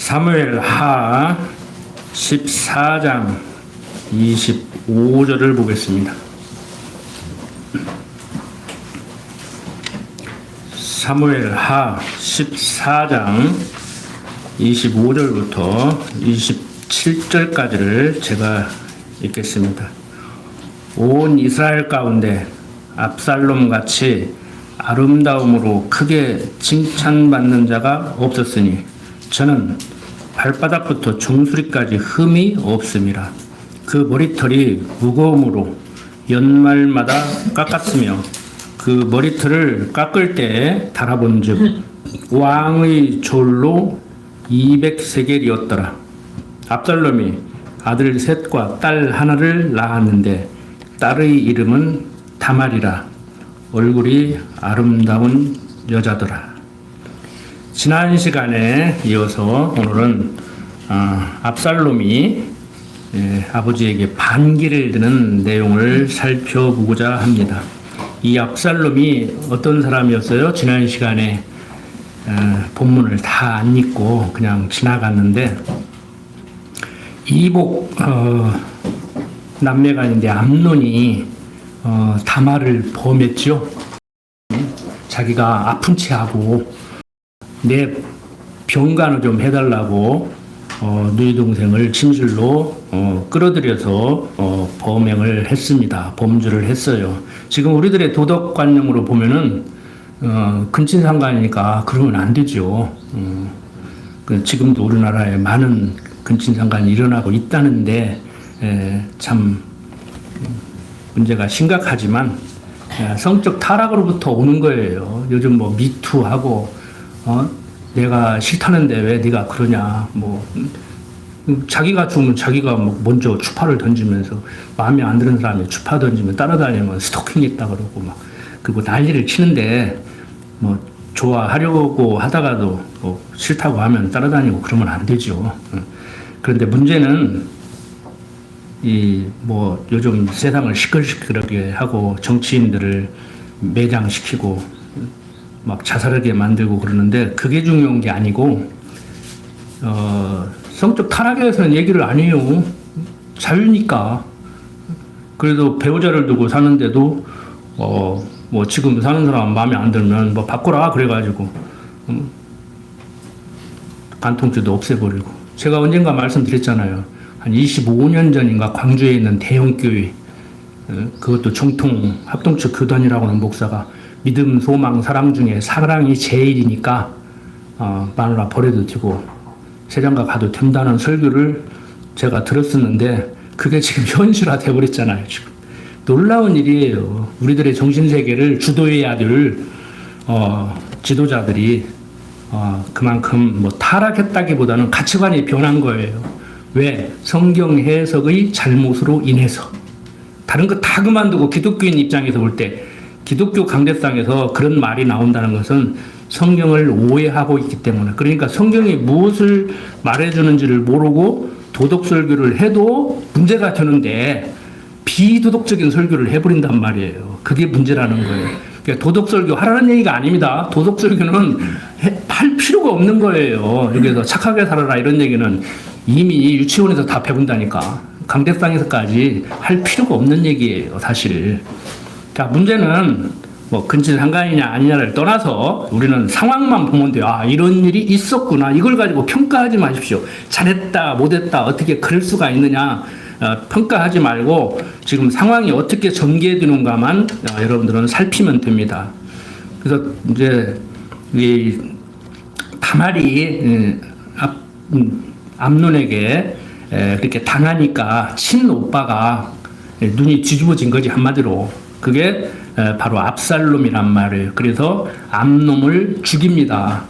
사무엘하 14장 25절을 보겠습니다. 사무엘하 14장 25절부터 27절까지를 제가 읽겠습니다. 온 이스라엘 가운데 압살롬 같이 아름다움으로 크게 칭찬받는 자가 없었으니 저는 발바닥부터 정수리까지 흠이 없음이라. 그 머리털이 무거움으로 연말마다 깎았으며 그 머리털을 깎을 때에 달아본즉 왕의 졸로 200세겔이었더라. 압살롬이 아들 셋과 딸 하나를 낳았는데 딸의 이름은 다말이라. 얼굴이 아름다운 여자더라. 지난 시간에 이어서 오늘은 압살롬이 아버지에게 반기를 드는 내용을 살펴보고자 합니다. 이 압살롬이 어떤 사람이었어요? 지난 시간에 본문을 다 안 읽고 그냥 지나갔는데 이복 남매간인데 암논이 다말을 범했죠. 자기가 아픈 채 하고 내 병간을 좀 해달라고 누이 동생을 침실로 끌어들여서 범행을 했습니다. 범죄를 했어요. 지금 우리들의 도덕관념으로 보면은 근친상간이니까 그러면 안 되죠. 지금도 우리나라에 많은 근친상간이 일어나고 있다는데 참 문제가 심각하지만 성적 타락으로부터 오는 거예요. 요즘 뭐 미투하고 내가 싫다는데 왜 네가 그러냐, 뭐 자기가 죽으면 자기가 뭐 먼저 추파를 던지면서 마음에 안 드는 사람이 추파 던지면 따라다니면 스토킹 있다 그러고 막 그리고 난리를 치는데 뭐 좋아하려고 하다가도 뭐 싫다고 하면 따라다니고 그러면 안 되죠. 그런데 문제는 이 뭐 요즘 세상을 시끌시끌하게 하고 정치인들을 매장시키고 막 자살하게 만들고 그러는데 그게 중요한 게 아니고 성적 타락에 대해서는 얘기를 안 해요. 자유니까. 그래도 배우자를 두고 사는데도 뭐 지금 사는 사람 마음에 안 들면 뭐 바꾸라 그래가지고 간통죄도 없애버리고. 제가 언젠가 말씀드렸잖아요. 한 25년 전인가 광주에 있는 대형교회, 그것도 정통 합동측 교단이라고 하는 목사가 믿음, 소망, 사랑 중에 사랑이 제일이니까 마누라 버려도 되고 세장가 가도 된다는 설교를 제가 들었었는데 그게 지금 현실화 돼버렸잖아요. 지금 놀라운 일이에요. 우리들의 정신세계를 주도해야 될 지도자들이 그만큼 뭐 타락했다기보다는 가치관이 변한 거예요. 왜? 성경 해석의 잘못으로 인해서. 다른 거 다 그만두고 기독교인 입장에서 볼 때 기독교 강대상에서 그런 말이 나온다는 것은 성경을 오해하고 있기 때문에. 그러니까 성경이 무엇을 말해주는지를 모르고 도덕 설교를 해도 문제가 되는데 비도덕적인 설교를 해버린단 말이에요. 그게 문제라는 거예요. 그러니까 도덕 설교 하라는 얘기가 아닙니다. 도덕 설교는 할 필요가 없는 거예요. 여기서 착하게 살아라 이런 얘기는 이미 유치원에서 다 배운다니까. 강대상에서까지 할 필요가 없는 얘기예요, 사실. 자, 문제는 뭐 근친상간이냐 아니냐를 떠나서 우리는 상황만 보면 돼요. 아, 이런 일이 있었구나. 이걸 가지고 평가하지 마십시오. 잘했다, 못했다, 어떻게 그럴 수가 있느냐. 평가하지 말고 지금 상황이 어떻게 전개되는가만 여러분들은 살피면 됩니다. 그래서 이제 이 다말이 암논에게 그렇게 당하니까 친오빠가 눈이 뒤집어진 거지, 한마디로. 그게 바로 압살롬이란 말이에요. 그래서 암놈을 죽입니다.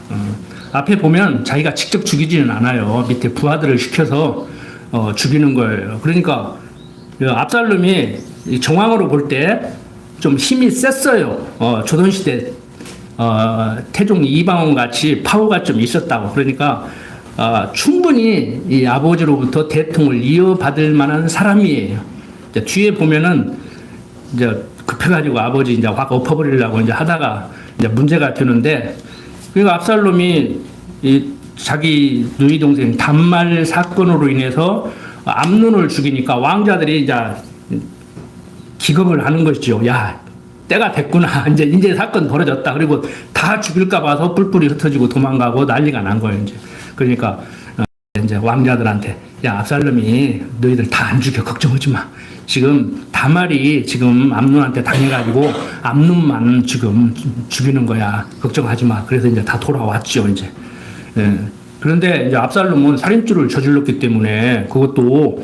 앞에 보면 자기가 직접 죽이지는 않아요. 밑에 부하들을 시켜서 죽이는 거예요. 그러니까 압살롬이 정황으로 볼 때 좀 힘이 셌어요. 조선시대 태종 이방원 같이 파워가 좀 있었다고. 그러니까 충분히 이 아버지로부터 대통을 이어받을 만한 사람이에요. 이제 뒤에 보면은 이제 급해가지고 아버지 이제 확 엎어버리려고 이제 하다가 이제 문제가 되는데, 그러니까 압살롬이 자기 누이 동생 단말 사건으로 인해서 암논을 죽이니까 왕자들이 이제 기겁을 하는 것이죠. 야, 때가 됐구나. 이제 사건 벌어졌다. 그리고 다 죽일까 봐서 뿔뿔이 흩어지고 도망가고 난리가 난 거예요. 이제 그러니까 이제 왕자들한테 야, 압살롬이 너희들 다 안 죽여. 걱정하지 마. 지금 다말이 지금 암논한테 당해가지고 암논만 지금 죽이는 거야. 걱정하지 마. 그래서 이제 다 돌아왔죠. 이제. 예. 그런데 이제 압살롬은 살인죄를 저질렀기 때문에 그것도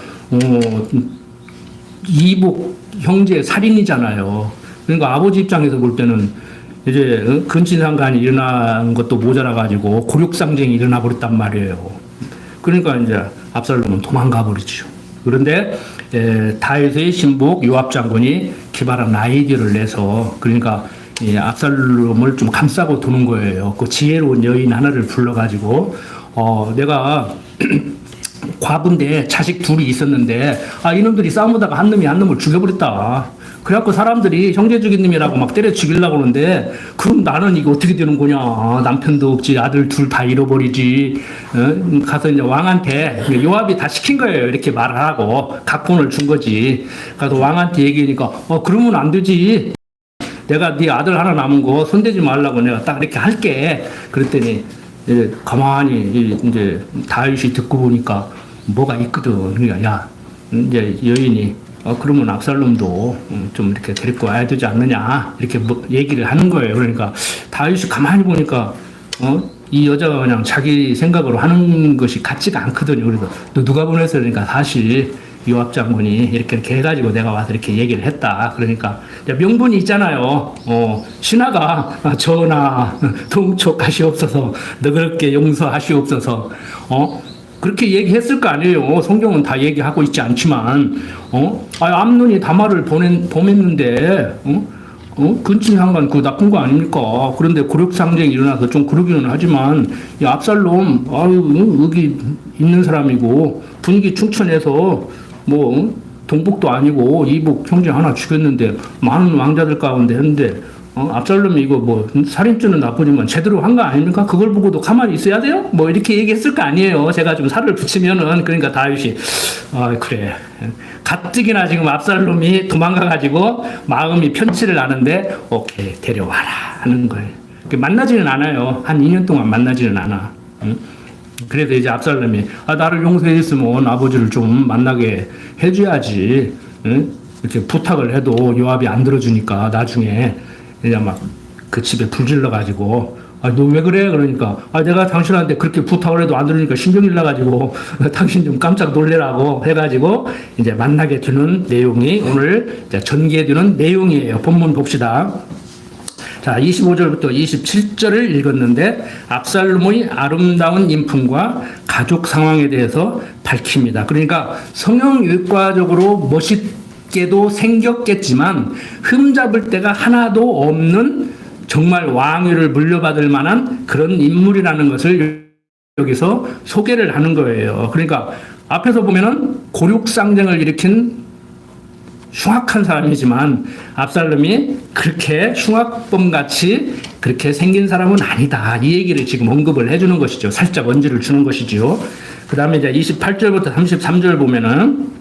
이복 형제 살인이잖아요. 그러니까 아버지 입장에서 볼 때는 이제 근친상간이 일어난 것도 모자라 가지고 곤욕상쟁이 일어나 버렸단 말이에요. 그러니까 이제 압살롬은 도망가 버리죠. 그런데 다윗의 신복 요압 장군이 기발한 아이디어를 내서 그러니까 압살롬을 좀 감싸고 두는 거예요. 그 지혜로운 여인 하나를 불러가지고 내가 과부인데 자식 둘이 있었는데 이놈들이 싸우다가 한 놈을 죽여버렸다. 그래갖고 사람들이 형제 죽인 놈이라고 막 때려 죽이려고 그러는데 그럼 나는 이거 어떻게 되는 거냐. 남편도 없지 아들 둘 다 잃어버리지. 가서 이제 왕한테 요압이 다 시킨 거예요. 이렇게 말을 하고 각본을 준 거지. 가서 왕한테 얘기하니까 그러면 안 되지. 내가 네 아들 하나 남은 거 손대지 말라고 내가 딱 이렇게 할게. 그랬더니 이제 가만히 이제 다윗이 듣고 보니까 뭐가 있거든. 그러니까 야 이제 여인이 그러면 압살롬도 좀 이렇게 데리고 와야 되지 않느냐 이렇게 뭐 얘기를 하는 거예요. 그러니까 다윗이 가만히 보니까 이 여자가 그냥 자기 생각으로 하는 것이 같지가 않거든요. 그래서 너 누가 보냈어? 그러니까 사실 요압 장군이 이렇게 해가지고 내가 와서 이렇게 얘기를 했다. 그러니까 명분이 있잖아요. 신하가 전하 동촉하시옵소서 너그럽게 용서하시옵소서 그렇게 얘기했을 거 아니에요. 성경은 다 얘기하고 있지 않지만 암논이 다말을 보냈는데 근친상간 그 나쁜 거 아닙니까? 그런데 곤욕상쟁이 일어나서 좀 그러기는 하지만 야, 압살롬 여기 있는 사람이고 분위기 충천해서 뭐 동복도 아니고 이복 형제 하나 죽였는데 많은 왕자들 가운데 했는데 압살롬이 이거 뭐 살인죄는 나쁘지만 제대로 한 거 아닙니까? 그걸 보고도 가만히 있어야 돼요? 뭐 이렇게 얘기했을 거 아니에요. 제가 좀 살을 붙이면은 그러니까 다윗이 그래 가뜩이나 지금 압살롬이 도망가가지고 마음이 편치를 않은데 오케이 데려와라 하는 거예요. 만나지는 않아요. 한 2년 동안 만나지는 않아. 그래서 이제 압살롬이 나를 용서했으면 아버지를 좀 만나게 해줘야지. 이렇게 부탁을 해도 요압이 안 들어주니까 나중에 그냥 막 그 집에 불질러 가지고 너 왜 그래? 그러니까 내가 당신한테 그렇게 부탁을 해도 안 들으니까 신경이 나가지고 당신 좀 깜짝 놀래라고 해가지고 이제 만나게 되는 내용이 오늘 전개되는 내용이에요. 본문 봅시다. 자, 25절부터 27절을 읽었는데 압살롬의 아름다운 인품과 가족 상황에 대해서 밝힙니다. 그러니까 성형외과적으로 멋있게도 생겼겠지만 흠잡을 데가 하나도 없는 정말 왕위를 물려받을 만한 그런 인물이라는 것을 여기서 소개를 하는 거예요. 그러니까 앞에서 보면은 곤욕상쟁을 일으킨 흉악한 사람이지만 압살롬이 그렇게 흉악범같이 그렇게 생긴 사람은 아니다. 이 얘기를 지금 언급을 해주는 것이죠. 살짝 언지를 주는 것이죠. 그 다음에 이제 28절부터 33절 보면은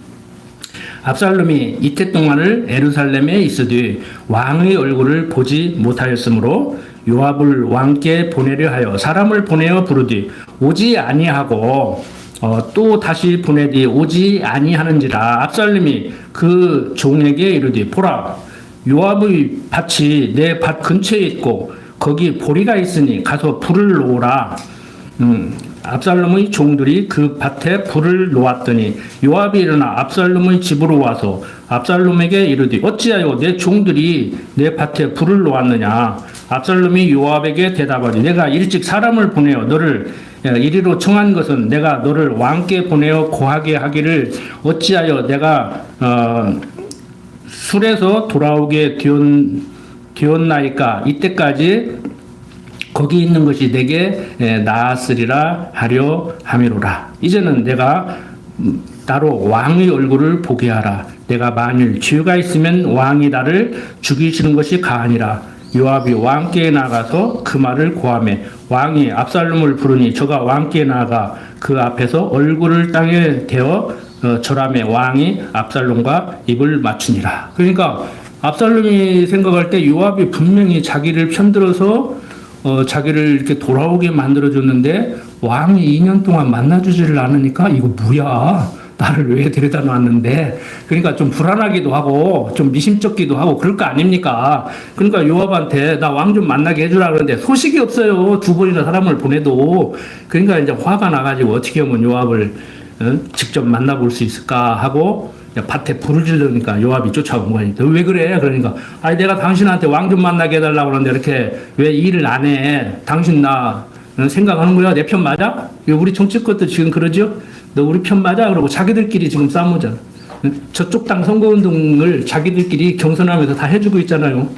압살롬이 이태 동안을 예루살렘에 있으되 왕의 얼굴을 보지 못하였으므로 요압을 왕께 보내려 하여 사람을 보내어 부르되 오지 아니하고 또 다시 보내디 오지 아니하는지라. 압살롬이 그 종에게 이르되 보라 요압의 밭이 내 밭 근처에 있고 거기 보리가 있으니 가서 불을 놓으라. 압살롬의 종들이 그 밭에 불을 놓았더니 요압이 일어나 압살롬의 집으로 와서 압살롬에게 이르되 어찌하여 내 종들이 내 밭에 불을 놓았느냐. 압살롬이 요압에게 대답하되 내가 일찍 사람을 보내어 너를 이리로 청한 것은 내가 너를 왕께 보내어 고하게 하기를 어찌하여 내가 술에서 돌아오게 되었나이까. 이때까지 거기 있는 것이 내게 나았으리라 하려 함이로라. 이제는 내가 따로 왕의 얼굴을 보게 하라. 내가 만일 죄가 있으면 왕이 나를 죽이시는 것이 가하니라. 요압이 왕께 나가서 그 말을 고하매 왕이 압살롬을 부르니 저가 왕께 나가 그 앞에서 얼굴을 땅에 대어 절하매 왕이 압살롬과 입을 맞추니라. 그러니까 압살롬이 생각할 때 요압이 분명히 자기를 편들어서 자기를 이렇게 돌아오게 만들어줬는데 왕이 2년 동안 만나주지를 않으니까 이거 뭐야? 나를 왜 데려다 놨는데? 그러니까 좀 불안하기도 하고 좀 미심쩍기도 하고 그럴 거 아닙니까? 그러니까 요압한테 나 왕 좀 만나게 해주라 그러는데 소식이 없어요. 2번이나 사람을 보내도. 그러니까 이제 화가 나가지고 어떻게 하면 요압을 직접 만나볼 수 있을까 하고 밭에 불을 지르니까 요압이 쫓아온 거야. 왜 그래? 그러니까 아니 내가 당신한테 왕 좀 만나게 해달라고 그러는데 이렇게 왜 일을 안 해? 당신 나 생각하는 거야? 내 편 맞아? 우리 정치권도 지금 그러죠? 너 우리 편 맞아? 그러고 자기들끼리 지금 싸우잖아. 저쪽 당 선거운동을 자기들끼리 경선하면서 다 해주고 있잖아요.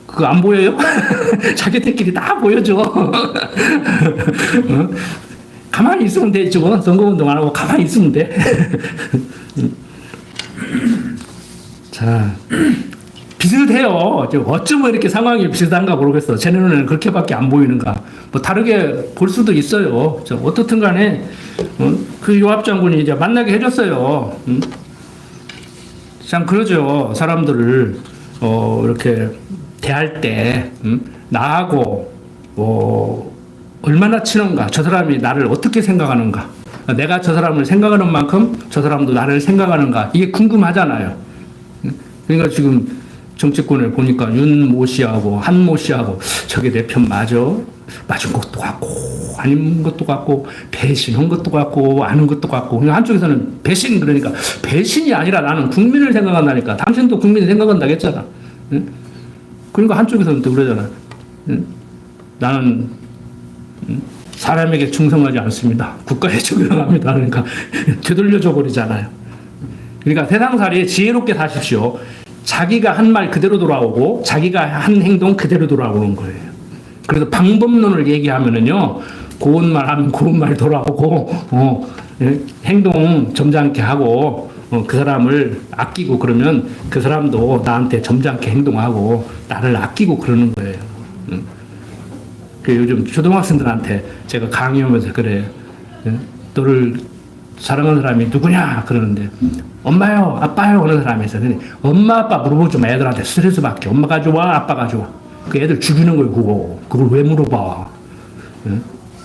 그거 안 보여요? 자기들끼리 다 보여줘. 가만히 있으면 되죠. 선거운동 안 하고 가만히 있으면 돼. 자, 비슷해요. 어쩌면 이렇게 상황이 비슷한가 모르겠어. 제 눈에는 그렇게밖에 안 보이는가. 뭐 다르게 볼 수도 있어요. 어떻든 간에 그 요압 장군이 이제 만나게 해줬어요. 참 그러죠. 사람들을 이렇게 대할 때 나하고 얼마나 친한가. 저 사람이 나를 어떻게 생각하는가. 내가 저 사람을 생각하는 만큼 저 사람도 나를 생각하는가. 이게 궁금하잖아요. 그러니까 지금 정치권을 보니까 윤모 씨하고 한모 씨하고 저게 내 편 맞아? 맞은 것도 같고 아닌 것도 같고 배신한 것도 같고 아는 것도 같고. 그러니까 한쪽에서는 배신, 그러니까 배신이 아니라 나는 국민을 생각한다니까. 당신도 국민을 생각한다겠잖아. 그러니까 한쪽에서는 또 그러잖아. 나는 사람에게 충성하지 않습니다. 국가에 충성합니다. 그러니까 되돌려줘 버리잖아요. 그러니까 세상살이 지혜롭게 사십시오. 자기가 한 말 그대로 돌아오고 자기가 한 행동 그대로 돌아오는 거예요. 그래서 방법론을 얘기하면은요, 고운 말 하면 고운 말 돌아오고, 행동 점잖게 하고, 그 사람을 아끼고 그러면 그 사람도 나한테 점잖게 행동하고 나를 아끼고 그러는 거예요. 그 요즘 초등학생들한테 제가 강의하면서 그래. 너를 사랑하는 사람이 누구냐? 그러는데 엄마요, 아빠요 어느 사람이 있어. 엄마, 아빠 물어보지 마. 애들한테 스트레스 받게. 엄마가 좋아, 아빠가 좋아. 그 애들 죽이는 거예요, 그거. 그걸 왜 물어봐?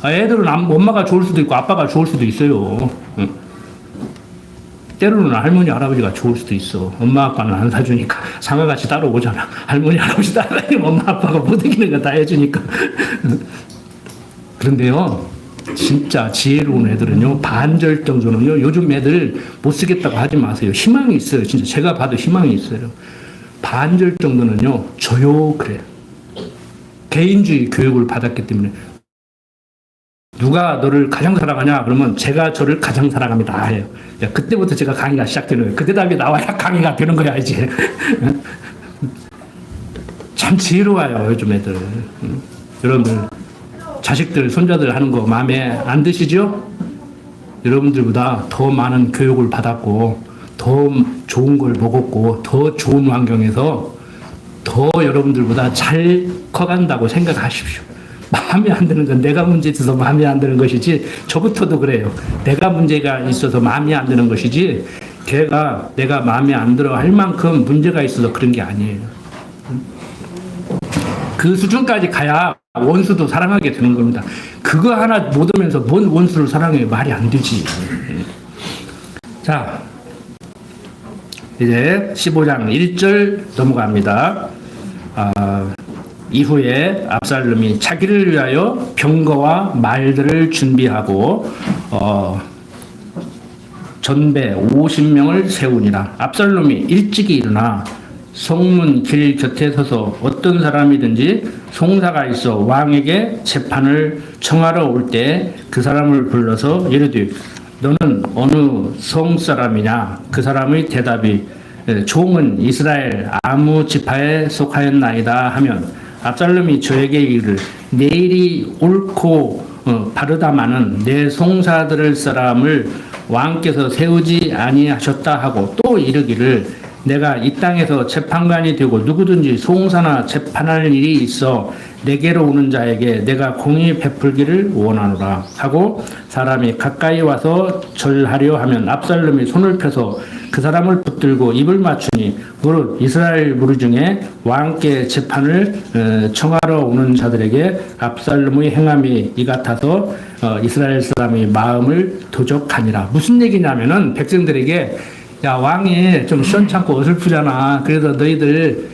애들은 엄마가 좋을 수도 있고 아빠가 좋을 수도 있어요. 때로는 할머니, 할아버지가 좋을 수도 있어. 엄마, 아빠는 안 사주니까 상아같이 따라오잖아. 할머니, 할아버지 따라다니면 엄마, 아빠가 못 이기는 거 다 해주니까. 그런데요, 진짜 지혜로운 애들은요, 반절 정도는요, 요즘 애들 못 쓰겠다고 하지 마세요. 희망이 있어요. 진짜 제가 봐도 희망이 있어요. 반절 정도는요, 저요, 그래요. 개인주의 교육을 받았기 때문에. 누가 너를 가장 사랑하냐? 그러면 제가 저를 가장 사랑합니다. 해요. 야, 그때부터 제가 강의가 시작되는 거예요. 그때 답이 나와야 강의가 되는 거야, 이제. 참 지혜로워요, 요즘 애들. 여러분들, 자식들, 손자들 하는 거 마음에 안 드시죠? 여러분들보다 더 많은 교육을 받았고, 더 좋은 걸 먹었고, 더 좋은 환경에서 더 여러분들보다 잘 커간다고 생각하십시오. 마음에 안 드는 건 내가 문제 있어서 마음에 안 드는 것이지, 저부터도 그래요. 내가 문제가 있어서 마음에 안 드는 것이지, 걔가 내가 마음에 안 들어 할 만큼 문제가 있어서 그런 게 아니에요. 그 수준까지 가야 원수도 사랑하게 되는 겁니다. 그거 하나 못 오면서 뭔 원수를 사랑해? 말이 안 되지. 자, 이제 15장 1절 넘어갑니다. 이후에 압살롬이 자기를 위하여 병거와 말들을 준비하고 전배 50명을 세우니라. 압살롬이 일찍이 일어나 성문 길 곁에 서서 어떤 사람이든지 송사가 있어 왕에게 재판을 청하러 올 때 그 사람을 불러서 이르되 너는 어느 성 사람이냐? 그 사람의 대답이 종은 이스라엘 아무 지파에 속하였나이다 하면 압살롬이 저에게 이르를 내일이 옳고 바르다마는 내 송사들을 사람을 왕께서 세우지 아니하셨다 하고 또 이르기를 내가 이 땅에서 재판관이 되고 누구든지 송사나 재판할 일이 있어 내게로 오는 자에게 내가 공의 베풀기를 원하노라 하고 사람이 가까이 와서 절하려 하면 압살롬이 손을 펴서 그 사람을 붙들고 입을 맞추니 무릇 이스라엘 무리 중에 왕께 재판을 청하러 오는 자들에게 압살롬의 행함이 이 같아서 이스라엘 사람의 마음을 도적하니라. 무슨 얘기냐면은 백성들에게 야, 왕이 좀 시원찮고 어설프잖아. 그래서 너희들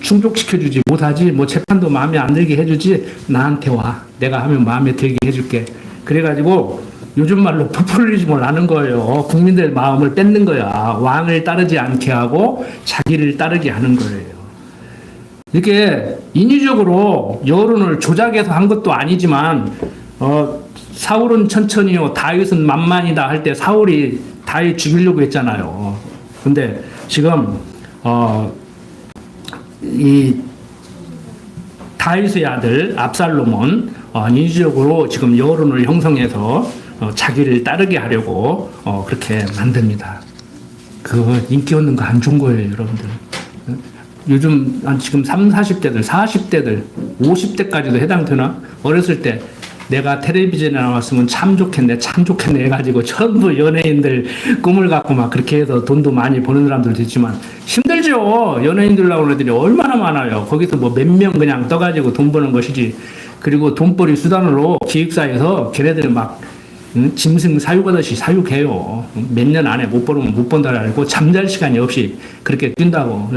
충족시켜주지 못하지. 뭐 재판도 마음에 안 들게 해주지. 나한테 와. 내가 하면 마음에 들게 해줄게. 그래가지고 요즘 말로 포퓰리즘을 하는 거예요. 국민들 마음을 뺏는 거야. 왕을 따르지 않게 하고 자기를 따르게 하는 거예요. 이렇게 인위적으로 여론을 조작해서 한 것도 아니지만 사울은 천천히요 다윗은 만만이다 할 때 사울이 다윗 죽이려고 했잖아요. 근데 지금 이 다윗의 아들 압살롬은 인위적으로 지금 여론을 형성해서 자기를 따르게 하려고 그렇게 만듭니다. 그 인기 얻는 거 안 좋은 거예요, 여러분들. 요즘 지금 30, 40대들, 40대들, 50대까지도 해당되나? 어렸을 때 내가 텔레비전에 나왔으면 참 좋겠네, 참 좋겠네 해가지고 전부 연예인들 꿈을 갖고 막 그렇게 해서 돈도 많이 버는 사람들도 있지만 힘들죠. 연예인들 나오는 애들이 얼마나 많아요. 거기서 뭐 몇 명 그냥 떠가지고 돈 버는 것이지. 그리고 돈벌이 수단으로 기획사에서 걔네들 막 짐승 사육하듯이 사육해요. 몇 년 안에 못 벌으면 못 번다 알고 잠잘 시간이 없이 그렇게 뛴다고.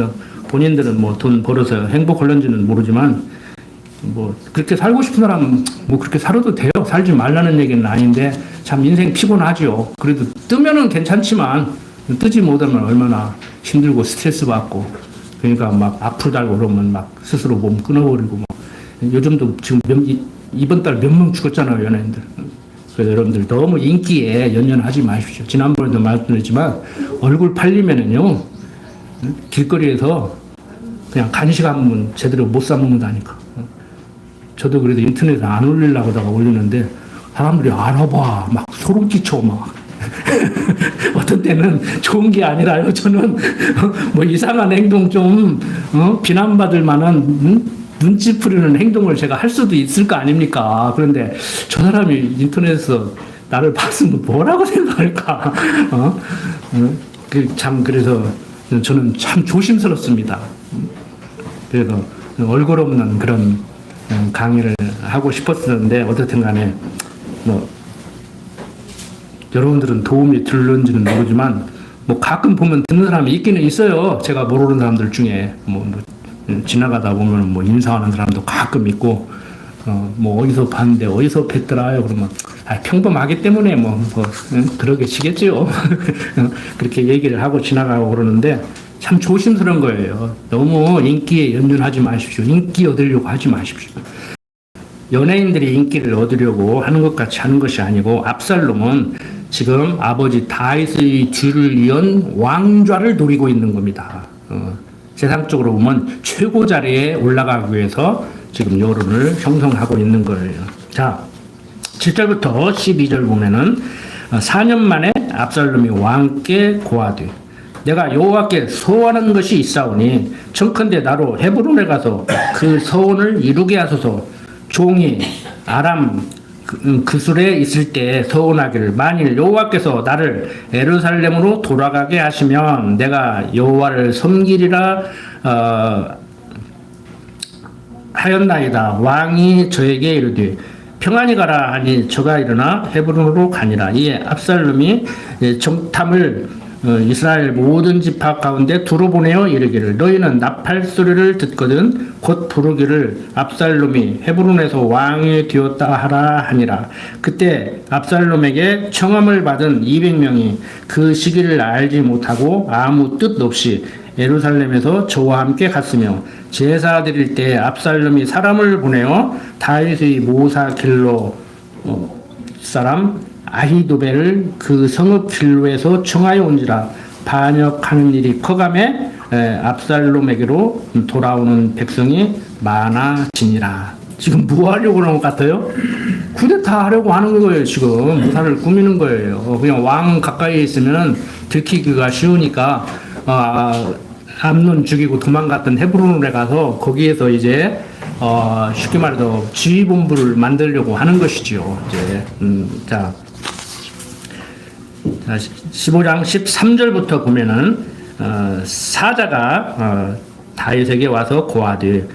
본인들은 뭐 돈 벌어서 행복할런지는 모르지만 뭐 그렇게 살고 싶은 사람은 뭐 그렇게 살아도 돼요. 살지 말라는 얘기는 아닌데 참 인생 피곤하죠. 그래도 뜨면은 괜찮지만 뜨지 못하면 얼마나 힘들고 스트레스 받고 그러니까 막 앞으로 달고 그러면 막 스스로 몸 끊어버리고 뭐 요즘도 지금 이번 달 몇 명 죽었잖아요, 연예인들. 그래서 여러분들 너무 인기에 연연하지 마십시오. 지난번에도 말씀드렸지만 얼굴 팔리면은요 길거리에서 그냥 간식 한 번 제대로 못 사 먹는다니까. 저도 그래도 인터넷에 안 올리려고 하다가 올리는데 사람들이 알아봐 막 소름 끼쳐 막 어떤 때는 좋은 게 아니라요. 저는 뭐 이상한 행동 좀 비난받을 만한 눈치 풀리는 행동을 제가 할 수도 있을 거 아닙니까? 그런데 저 사람이 인터넷에서 나를 봤으면 뭐라고 생각할까? 참 그래서 저는 참 조심스럽습니다. 그래서 얼굴 없는 그런 강의를 하고 싶었었는데 어떻든 간에 뭐 여러분들은 도움이 들는지는 모르지만 뭐 가끔 보면 듣는 사람이 있기는 있어요. 제가 모르는 사람들 중에 뭐 지나가다 보면 뭐 인사하는 사람도 가끔 있고 뭐 어디서 봤는데 어디서 뵀더라요 그러면 평범하기 때문에 그러겠지요. 그렇게 얘기를 하고 지나가고 그러는데 참 조심스러운 거예요. 너무 인기에 연연하지 마십시오. 인기 얻으려고 하지 마십시오. 연예인들이 인기를 얻으려고 하는 것 같이 하는 것이 아니고 압살롬은 지금 아버지 다윗의 뒤를 이은 왕좌를 노리고 있는 겁니다. 세상적으로 보면 최고 자리에 올라가기 위해서 지금 여론을 형성하고 있는 거예요. 자, 7절부터 12절 보면은 4년 만에 압살롬이 왕께 고하되 내가 여호와께 소원하는 것이 있사오니 청컨대 나로 헤브론에 가서 그 서원을 이루게 하소서. 종이 아람 그술에 있을 때 서원하기를 만일 여호와께서 나를 예루살렘으로 돌아가게 하시면 내가 여호와를 섬기리라 하였나이다. 왕이 저에게 이르되 평안히 가라 하니 저가 일어나 헤브론으로 가니라. 이에 압살롬이 정탐을 이스라엘 모든 지파 가운데 두루 보내어 이르기를 너희는 나팔 소리를 듣거든 곧 부르기를 압살롬이 헤브론에서 왕이 되었다 하라 하니라. 그때 압살롬에게 청함을 받은 200명이 그 시기를 알지 못하고 아무 뜻 없이 예루살렘에서 저와 함께 갔으며 제사 드릴 때 압살롬이 사람을 보내어 다윗의 모사 길로 사람 아히도벨을 그 성읍 길로에서 청하여 온지라. 반역하는 일이 커감에 압살롬에게로 돌아오는 백성이 많아지니라. 지금 뭐 하려고 그런 것 같아요? 쿠데타 하려고 하는 거예요. 지금 무사를 꾸미는 거예요. 그냥 왕 가까이에 있으면 들키기가 쉬우니까 암논 죽이고 도망갔던 헤브론에 가서 거기에서 이제 쉽게 말해서 지휘본부를 만들려고 하는 것이지요. 이제 자 15장 13절부터 보면은 사자가 다윗에게 와서 고하되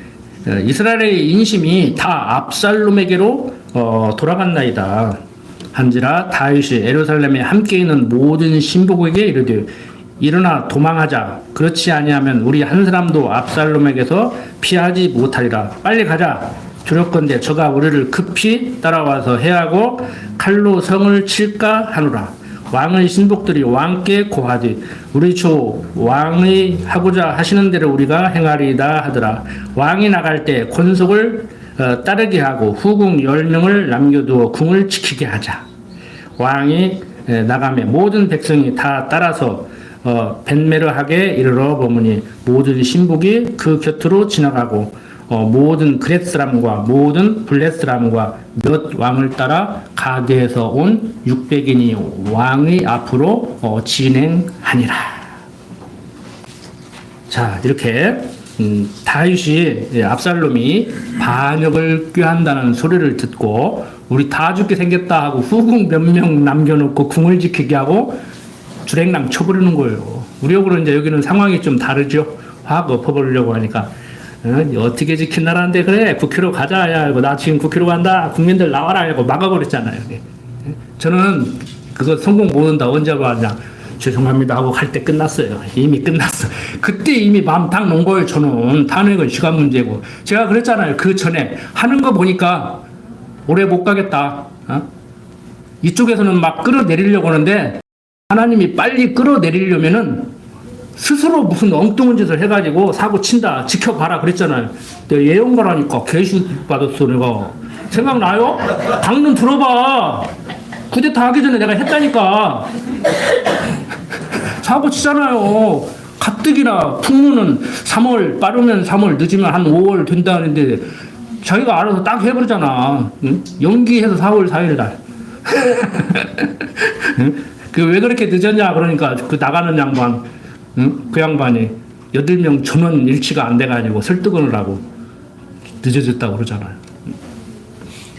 이스라엘의 인심이 다 압살롬에게로 돌아갔나이다. 한지라 다윗이 예루살렘에 함께 있는 모든 신복에게 이르되 일어나 도망하자. 그렇지 아니하면 우리 한 사람도 압살롬에게서 피하지 못하리라. 빨리 가자. 두렵건대 저가 우리를 급히 따라와서 해하고 칼로 성을 칠까 하노라. 왕의 신복들이 왕께 고하되 우리 주 왕이 하고자 하시는 대로 우리가 행하리이다 하더라. 왕이 나갈 때 권속을 따르게 하고 후궁 10명을 남겨두어 궁을 지키게 하자. 왕이 나가매 모든 백성이 다 따라서 벤메르하게 이르러 보무니 모든 신복이 그 곁으로 지나가고 모든 그렛 사람과 모든 블렛 사람과 몇 왕을 따라 가드에서 온 600인이 왕의 앞으로 진행하니라. 자, 이렇게 다윗이 압살롬이 반역을 꾀한다는 소리를 듣고 우리 다 죽게 생겼다 하고 후궁 몇 명 남겨놓고 궁을 지키게 하고 주랭랑 쳐버리는 거예요. 우리하고는 이제 여기는 상황이 좀 다르죠. 확 엎어버리려고 하니까 어떻게 지킨 나라인데 그래 국회로 가자 야 이거 나 지금 국회로 간다 국민들 나와라 이거 막아버렸잖아요. 저는 그거 성공 못 한다 언제 하냐 죄송합니다 하고 갈 때 끝났어요. 이미 끝났어. 그때 이미 마음 딱 놓은 거예요. 저는 탄핵은 시간 문제고 제가 그랬잖아요. 그 전에 하는 거 보니까 오래 못 가겠다. 이쪽에서는 막 끌어내리려고 하는데 하나님이 빨리 끌어내리려면은 스스로 무슨 엉뚱한 짓을 해가지고 사고 친다 지켜봐라 그랬잖아요. 내가 예언가라니까 개시 받았어. 내가 생각나요? 강릉 들어봐. 쿠데타 하기 전에 내가 했다니까. 사고 치잖아요. 가뜩이나 풍문은 3월 빠르면 3월 늦으면 한 5월 된다는데 자기가 알아서 딱 해버리잖아. 응? 연기해서 4월 4일 날. 그 왜 그렇게 늦었냐 그러니까 그 나가는 양반 그 양반이 8명 전원 일치가 안 돼가지고 설득을 하고 늦어졌다고 그러잖아요.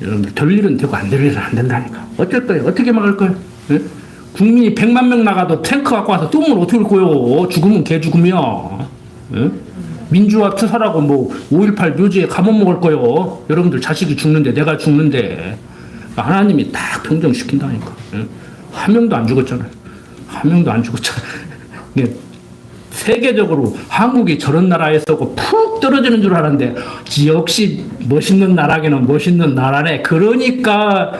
여러분들 될 일은 되고 안 될 일은 안 된다니까. 어쩔 거예요? 어떻게 막을 거예요? 예? 국민이 100만 명 나가도 탱크 갖고 와서 똥을 어떻게 올 거예요? 죽으면 개 죽으면. 예? 민주화 투사라고 뭐 5.18 묘지에 감옥 먹을 거예요. 여러분들 자식이 죽는데 내가 죽는데 하나님이 딱 평정시킨다니까. 예? 한 명도 안 죽었잖아요. 한 명도 안 죽었잖아요. 세계적으로 한국이 저런 나라에서고 푹 떨어지는 줄 알았는데 역시 멋있는 나라기는 멋있는 나라네. 그러니까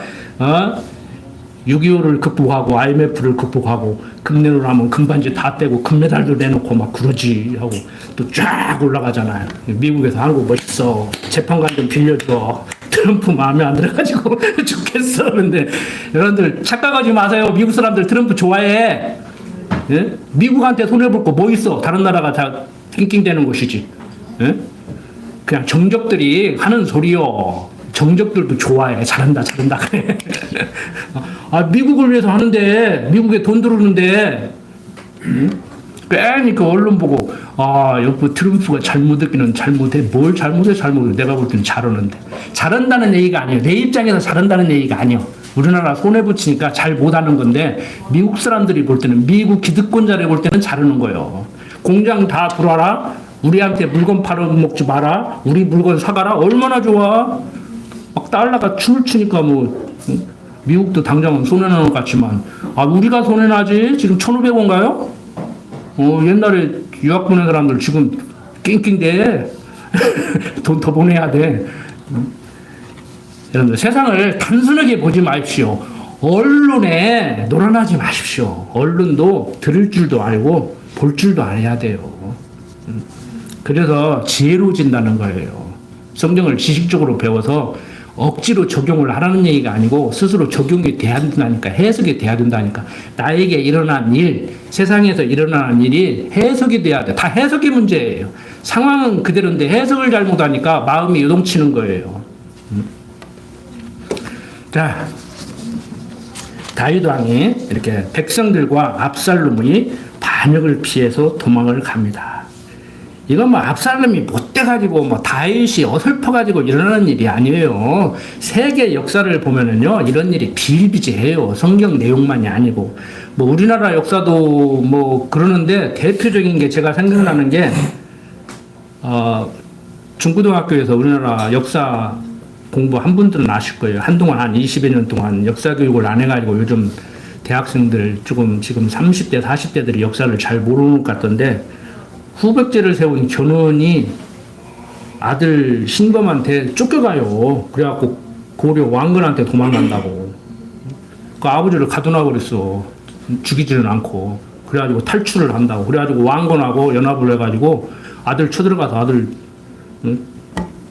6.25를 극복하고 IMF를 극복하고 금내로 하면 금반지 다 떼고 금메달도 내놓고 막 그러지 하고 또 쫙 올라가잖아요. 미국에서 한국 멋있어. 재판관 좀 빌려줘. 트럼프 마음에 안 들어가지고 죽겠어. 그런데 여러분들 착각하지 마세요. 미국 사람들 트럼프 좋아해. 예? 미국한테 손해볼 거 뭐 있어? 다른 나라가 다 낑낑대는 것이지. 예? 그냥 정적들이 하는 소리요. 정적들도 좋아해. 잘한다, 잘한다. 그래. 미국을 위해서 하는데, 미국에 돈 들어오는데, 괜히 그 언론 보고, 여보, 트럼프가 잘못했기는 잘못해. 뭘 잘못해, 잘못해. 내가 볼 때는 잘하는데. 잘한다는 얘기가 아니에요. 내 입장에서 잘한다는 얘기가 아니에요. 우리나라 손해 붙이니까 잘 못하는 건데, 미국 사람들이 볼 때는, 미국 기득권자를 볼 때는 잘하는 거예요. 공장 다 들어와라. 우리한테 물건 팔아먹지 마라. 우리 물건 사가라. 얼마나 좋아. 막 달러가 춤을 추니까 뭐, 미국도 당장은 손해나는 것 같지만, 우리가 손해나지? 지금 1,500원가요? 옛날에 유학 보낸 사람들 지금 낑낑대. 돈 더 보내야 돼. 여러분들 세상을 단순하게 보지 마십시오. 언론에 놀아나지 마십시오. 언론도 들을 줄도 알고 볼 줄도 알아야 돼요. 그래서 지혜로워진다는 거예요. 성경을 지식적으로 배워서 억지로 적용을 하라는 얘기가 아니고 스스로 적용이 돼야 된다니까. 해석이 돼야 된다니까. 나에게 일어난 일, 세상에서 일어나는 일이 해석이 돼야 돼. 다 해석이 문제예요. 상황은 그대로인데 해석을 잘못하니까 마음이 요동치는 거예요. 자, 다윗 왕이 이렇게 백성들과 압살롬이 반역을 피해서 도망을 갑니다. 이건 뭐 압살롬이 못돼가지고 뭐 다윗이 어설퍼가지고 일어나는 일이 아니에요. 세계 역사를 보면은요 이런 일이 비일비재해요. 성경 내용만이 아니고 뭐 우리나라 역사도 뭐 그러는데 대표적인 게 제가 생각나는 게 중고등학교에서 우리나라 역사 공부한 분들은 아실 거예요. 한동안 한 20여 년 동안 역사 교육을 안 해가지고 요즘 대학생들 지금 30대 40대들이 역사를 잘 모르는 것 같던데 후백제를 세운 견훤이 아들 신검한테 쫓겨가요. 그래갖고 고려 왕건한테 도망간다고. 그 아버지를 가둬놔 버렸어. 죽이지는 않고. 그래가지고 탈출을 한다고. 그래가지고 왕건하고 연합을 해가지고 아들 쳐들어가서 아들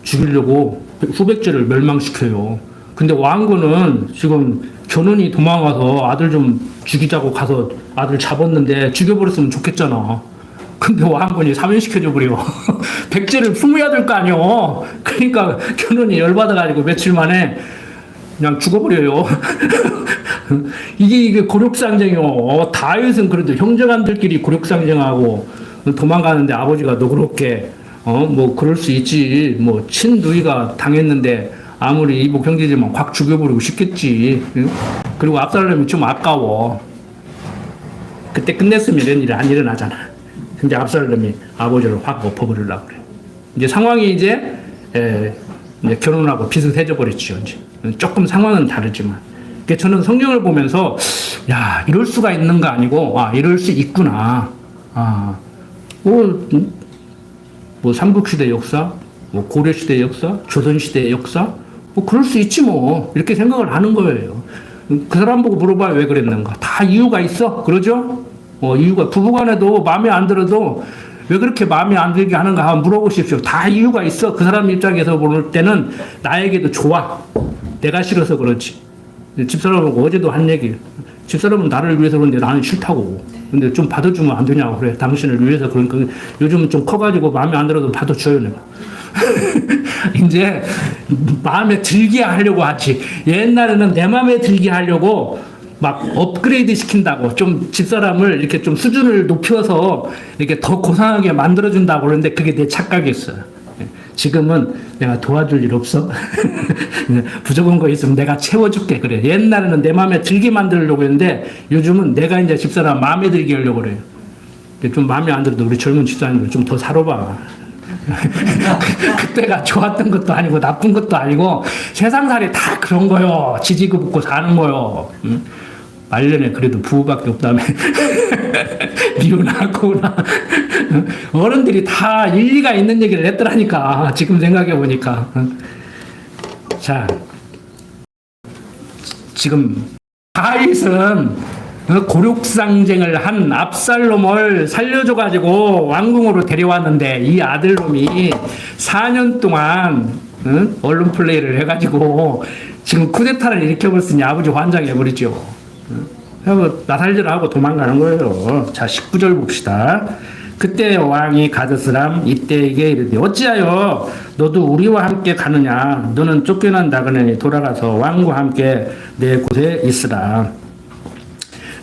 죽이려고 후백제를 멸망시켜요. 근데 왕건은 지금 견훤이 도망가서 아들 좀 죽이자고 가서 아들 잡았는데 죽여버렸으면 좋겠잖아. 근데 왕건이 사면시켜줘 버려. 백제를 품어야 될 거 아니오. 그러니까 견훤이 열받아가지고 며칠 만에 그냥 죽어버려요. 이게 고력상쟁이요. 다윗은 그래도 형제간들끼리 고력상쟁하고 도망가는데 아버지가 너그럽게 뭐 그럴 수 있지. 뭐 친누이가 당했는데 아무리 이복 형제지만 확 죽여버리고 싶겠지. 그리고 압살롬이 좀 아까워. 그때 끝냈으면 이런 일이 안 일어나잖아. 근데 압살롬이 아버지를 확 엎어버리려고 그래. 이제 상황이 이제 결혼하고 비슷해져 버렸죠. 이제 조금 상황은 다르지만. 그러니까 저는 성경을 보면서 야 이럴 수가 있는 거 아니고 이럴 수 있구나. 뭐 삼국시대 역사, 뭐 고려시대 역사, 조선시대 역사, 뭐 그럴 수 있지 뭐 이렇게 생각을 하는 거예요. 그 사람 보고 물어봐요 왜 그랬는가. 다 이유가 있어. 그러죠? 이유가 부부간에도 마음에 안 들어도 왜 그렇게 마음에 안 들게 하는가 한번 물어보십시오. 다 이유가 있어. 그 사람 입장에서 볼 때는 나에게도 좋아. 내가 싫어서 그렇지. 집사람하고 어제도 한 얘기. 집사람은 나를 위해서 그런데 나는 싫다고. 근데 좀 받아주면 안 되냐고 그래. 당신을 위해서 그러니까 요즘은 좀 커가지고 마음에 안 들어도 받아줘요 내가. 이제 마음에 들게 하려고 하지. 옛날에는 내 마음에 들게 하려고 막 업그레이드 시킨다고 좀 집사람을 이렇게 좀 수준을 높여서 이렇게 더 고상하게 만들어준다고 그러는데 그게 내 착각이었어요. 지금은 내가 도와줄 일 없어? 부족한 거 있으면 내가 채워줄게. 그래. 옛날에는 내 마음에 들게 만들려고 했는데 요즘은 내가 이제 집사람 마음에 들게 하려고 그래요. 좀 마음에 안 들어도 우리 젊은 집사님들 좀 더 살아봐. 그때가 좋았던 것도 아니고 나쁜 것도 아니고 세상살이 다 그런 거요. 지지고 볶고 사는 거요. 응? 말년에 그래도 부부밖에 없다며. 미혼하거나 어른들이 다 일리가 있는 얘기를 했더라니까. 지금 생각해 보니까. 자, 지금 다윗은 고륙상쟁을 한 압살롬을 살려줘가지고 왕궁으로 데려왔는데 이 아들놈이 4년 동안 언론 플레이를 해가지고 지금 쿠데타를 일으켜버렸으니 아버지 환장해버리죠. 나 살려라 하고 도망가는 거예요. 자, 19절 봅시다. 그때 왕이 가드스람 이때에게 이르되 어찌하여 너도 우리와 함께 가느냐. 너는 쫓겨난 나그네니 돌아가서 왕과 함께 내 곳에 있으라.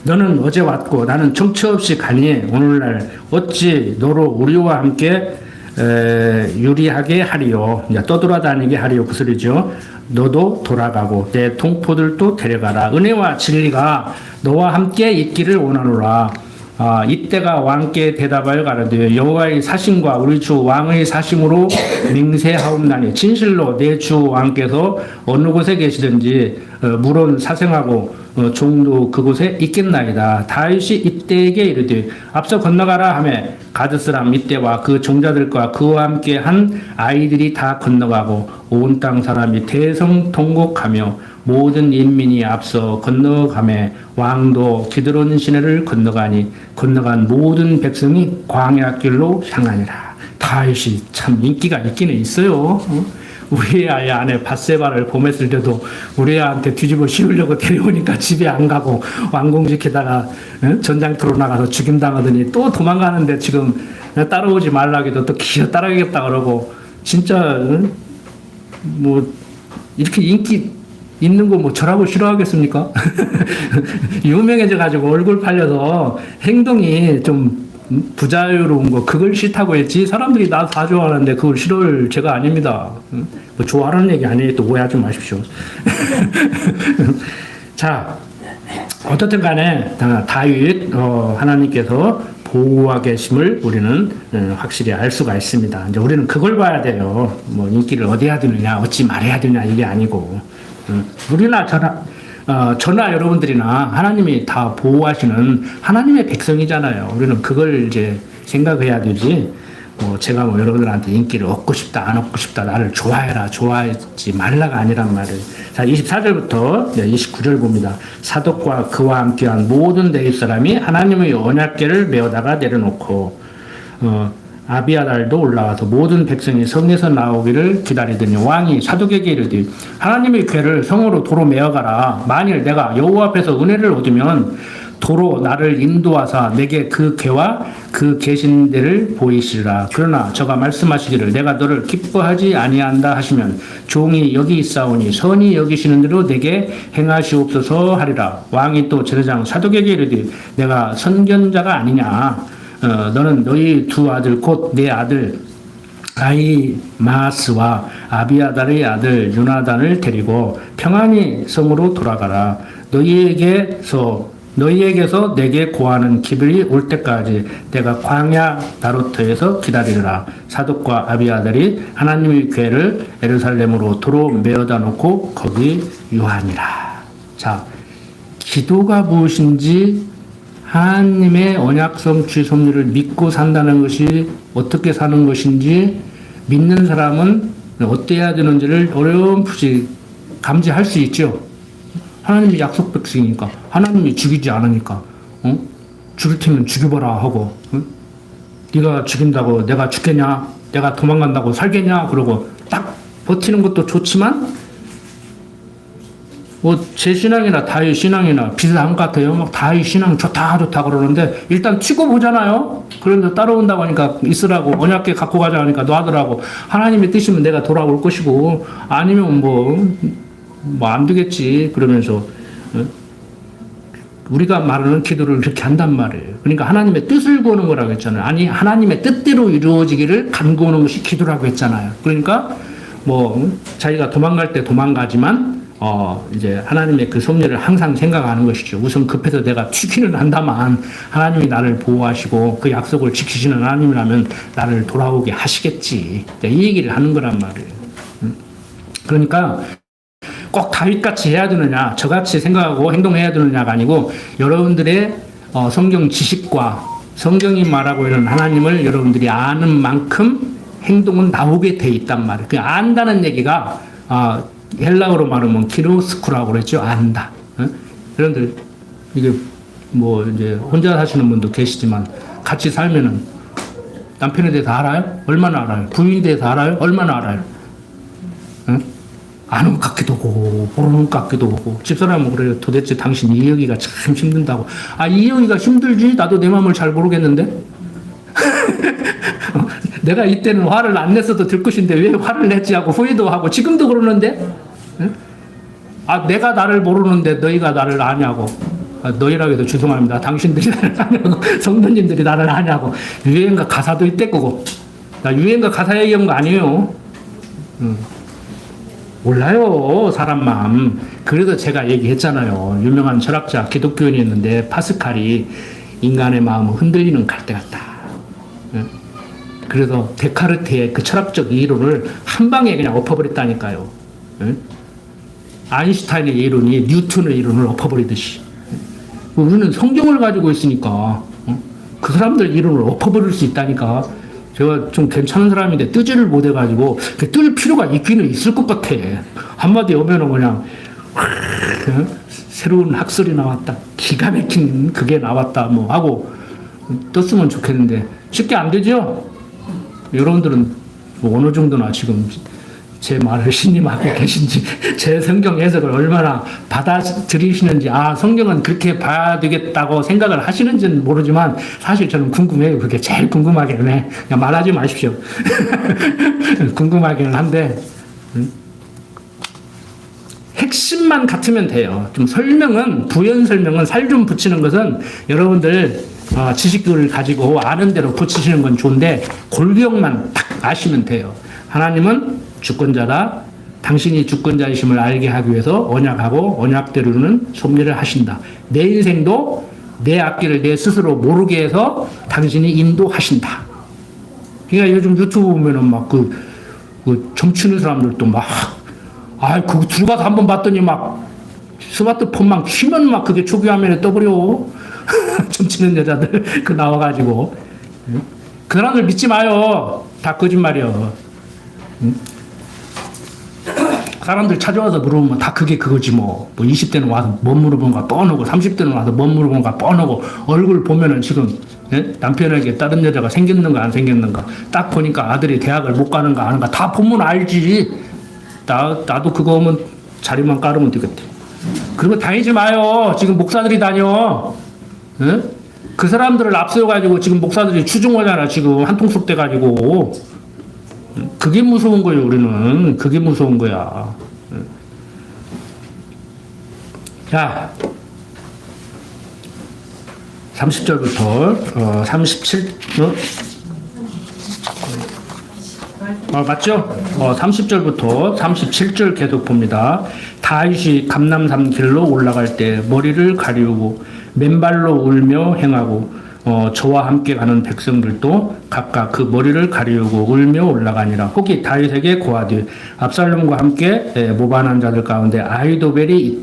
너는 어제 왔고 나는 정처 없이 가니 오늘날 어찌 너로 우리와 함께 유리하게 하리요. 떠돌아다니게 하리요. 그 소리죠. 너도 돌아가고 내 동포들도 데려가라. 은혜와 진리가 너와 함께 있기를 원하노라. 이때가 왕께 대답하여 가라되 여호와의 사심과 우리 주 왕의 사심으로 맹세하옵나니 진실로 내 주 왕께서 어느 곳에 계시든지 물론 사생하고 종도 그곳에 있겠나이다. 다윗이 이때에게 이르되 앞서 건너가라 하며 가드스람 이때와 그 종자들과 그와 함께 한 아이들이 다 건너가고 온 땅 사람이 대성통곡하며 모든 인민이 앞서 건너가며 왕도 기드론 시내를 건너가니 건너간 모든 백성이 광야길로 향하니라. 다윗이 참 인기가 있기는 있어요. 우리 아이 아내 밧세바를 봄했을 때도 우리 아한테 뒤집어 씌우려고 데려오니까 집에 안 가고 왕궁 지키다가 전장터로 나가서 죽임당하더니 또 도망가는데 지금 따라오지 말라 해도 또 기어 따라가겠다 그러고 진짜 뭐 이렇게 인기 있는 거 뭐 저라고 싫어하겠습니까? 유명해져가지고 얼굴 팔려서 행동이 좀 부자유로운 거 그걸 싫다고 했지 사람들이 나 다 좋아하는데 그걸 싫어할 제가 아닙니다. 뭐 좋아하는 얘기 아니에요. 또 오해하지 마십시오. 자, 어떻든 간에 다윗 하나님께서 보호하고 계심을 우리는 확실히 알 수가 있습니다. 이제 우리는 그걸 봐야 돼요. 뭐 인기를 어디 해야 되느냐, 어찌 말해야 되느냐 이게 아니고 우리나 저나 여러분들이나 하나님이 다 보호하시는 하나님의 백성이잖아요. 우리는 그걸 이제 생각해야 되지. 뭐 제가 뭐 여러분들한테 인기를 얻고 싶다, 안 얻고 싶다, 나를 좋아해라, 좋아하지 말라가 아니란 말이에요. 자, 24절부터 29절 봅니다. 사독과 그와 함께한 모든 대입 사람이 하나님의 언약궤를 메어다가 내려놓고 아비아달도 올라와서 모든 백성이 성에서 나오기를 기다리더니 왕이 사독에게 이르되 하나님의 궤를 성으로 도로 메어가라. 만일 내가 여호와 앞에서 은혜를 얻으면 도로 나를 인도하사 내게 그 궤와 그 계신 데를 보이시리라. 그러나 저가 말씀하시기를 내가 너를 기뻐하지 아니한다 하시면 종이 여기 있사오니 선히 여기시는 대로 내게 행하시옵소서 하리라. 왕이 또 제사장 사독에게 이르되 내가 선견자가 아니냐. 너는 너희 두 아들 곧 내 아들 아히마스와 아비아달의 아들 요나단을 데리고 평안히 성으로 돌아가라. 너희에게서 내게 고하는 기별이 올 때까지 내가 광야 나루터에서 기다리라. 사독과 아비아달이 하나님의 궤를 예루살렘으로 도로 메어다 놓고 거기 유하니라. 자, 기도가 무엇인지 하나님의 언약성 지속률을 믿고 산다는 것이 어떻게 사는 것인지 믿는 사람은 어때야 되는지를 어렴풋이 감지할 수 있죠. 하나님이 약속 백성이니까 하나님이 죽이지 않으니까 죽일 테면 죽여봐라 하고 네가 죽인다고 내가 죽겠냐, 내가 도망간다고 살겠냐 그러고 딱 버티는 것도 좋지만 뭐 제 신앙이나 다윗 신앙이나 비슷한 것 같아요. 막 다윗 신앙 좋다 그러는데 일단 치고 보잖아요. 그런데 따라온다고 하니까 있으라고 언약궤 갖고 가자 하니까 놔두라고. 하나님의 뜻이면 내가 돌아올 것이고 아니면 뭐 안 되겠지 그러면서 우리가 말하는 기도를 그렇게 한단 말이에요. 그러니까 하나님의 뜻을 구하는 거라고 했잖아요. 아니 하나님의 뜻대로 이루어지기를 간구하는 것이 기도라고 했잖아요. 그러니까 뭐 자기가 도망갈 때 도망가지만 이제 하나님의 그 섭리를 항상 생각하는 것이죠. 우선 급해서 내가 튀기는 한다만 하나님이 나를 보호하시고 그 약속을 지키시는 하나님이라면 나를 돌아오게 하시겠지. 이 얘기를 하는 거란 말이에요. 그러니까 꼭 다윗같이 해야 되느냐, 저같이 생각하고 행동해야 되느냐가 아니고 여러분들의 성경 지식과 성경이 말하고 있는 하나님을 여러분들이 아는 만큼 행동은 나오게 돼 있단 말이에요. 그 안다는 얘기가 헬라어로 말하면 키로스쿠라고 그랬죠. 안다. 여러분들 이게 뭐 이제 혼자 사시는 분도 계시지만 같이 살면은 남편에 대해서 알아요? 얼마나 알아요? 부인에 대해서 알아요? 얼마나 알아요? 아는 것 같기도 하고 모르는 것 같기도 하고 집사람은 그래요. 도대체 당신 이해하기가 참 힘든다고. 이해하기가 힘들지? 나도 내 마음을 잘 모르겠는데? 내가 이때는 화를 안 냈어도 될 것인데 왜 화를 냈지 하고 후회도 하고 지금도 그러는데 내가 나를 모르는데 너희가 나를 아냐고. 너희라고 해도 죄송합니다. 당신들이 나를 아냐고. 성도님들이 나를 아냐고. 유행가 가사도 이때 거고. 나 유행가 가사 얘기한 거 아니에요. 몰라요 사람 마음. 그래서 제가 얘기했잖아요. 유명한 철학자 기독교인이었는데 파스칼이 인간의 마음은 흔들리는 갈대 같다. 그래서 데카르트의 그 철학적 이론을 한 방에 그냥 엎어버렸다니까요. 아인슈타인의 이론이 뉴턴의 이론을 엎어버리듯이. 우리는 성경을 가지고 있으니까 그 사람들 이론을 엎어버릴 수 있다니까. 제가 좀 괜찮은 사람인데 뜨지를 못해가지고 뜰 필요가 있기는 있을 것 같아. 한마디 오면은 그냥 새로운 학설이 나왔다, 기가 막힌 그게 나왔다 뭐 하고 떴으면 좋겠는데 쉽게 안 되죠. 여러분들은 뭐 어느 정도나 지금 제 말을 신임하고 계신지, 제 성경 해석을 얼마나 받아들이시는지, 성경은 그렇게 봐야 되겠다고 생각을 하시는지는 모르지만 사실 저는 궁금해요. 그게 제일 궁금하기는 해. 그냥 말하지 마십시오. 궁금하기는 한데 핵심만 같으면 돼요. 좀 설명은, 부연 설명은 살 좀 붙이는 것은 여러분들 지식을 가지고 아는 대로 붙이시는 건 좋은데 골격만 딱 아시면 돼요. 하나님은 주권자다. 당신이 주권자이심을 알게 하기 위해서 언약하고 언약대로는 섭리를 하신다. 내 인생도 내 앞길을 내 스스로 모르게 해서 당신이 인도하신다. 그러니까 요즘 유튜브 보면은 막 그 점치는 사람들도 막, 그거 들어가서 한번 봤더니 막 스마트폰만 키면 막 그게 조기 화면에 떠버려. 점치는 여자들 그 나와가지고. 그 사람들 믿지 마요. 다 거짓말이요. 사람들 찾아와서 물어보면 다 그게 그거지 뭐. 20대는 와서 뭐 물어보는가 뻔하고 30대는 와서 뭐 물어보는가 뻔하고 얼굴 보면은 지금 남편에게 다른 여자가 생겼는가 안 생겼는가 딱 보니까 아들이 대학을 못 가는가 아는가 다 보면 알지. 나도 그거 오면 자리만 깔으면 되겠대. 그리고 다니지 마요. 지금 목사들이 다녀. 그 사람들을 앞세워가지고 지금 목사들이 추종하잖아. 지금 한통속 돼가지고. 그게 무서운 거예요, 우리는. 그게 무서운 거야. 자, 30절부터 37, 맞죠? 30절부터 37절 계속 봅니다. 다윗이 감람산 길로 올라갈 때 머리를 가리우고 맨발로 울며 행하고 저와 함께 가는 백성들도 각각 그 머리를 가리우고 울며 올라가니라. 혹이 다윗에게 고하되 압살롬과 함께 모반한 자들 가운데 아히도벨이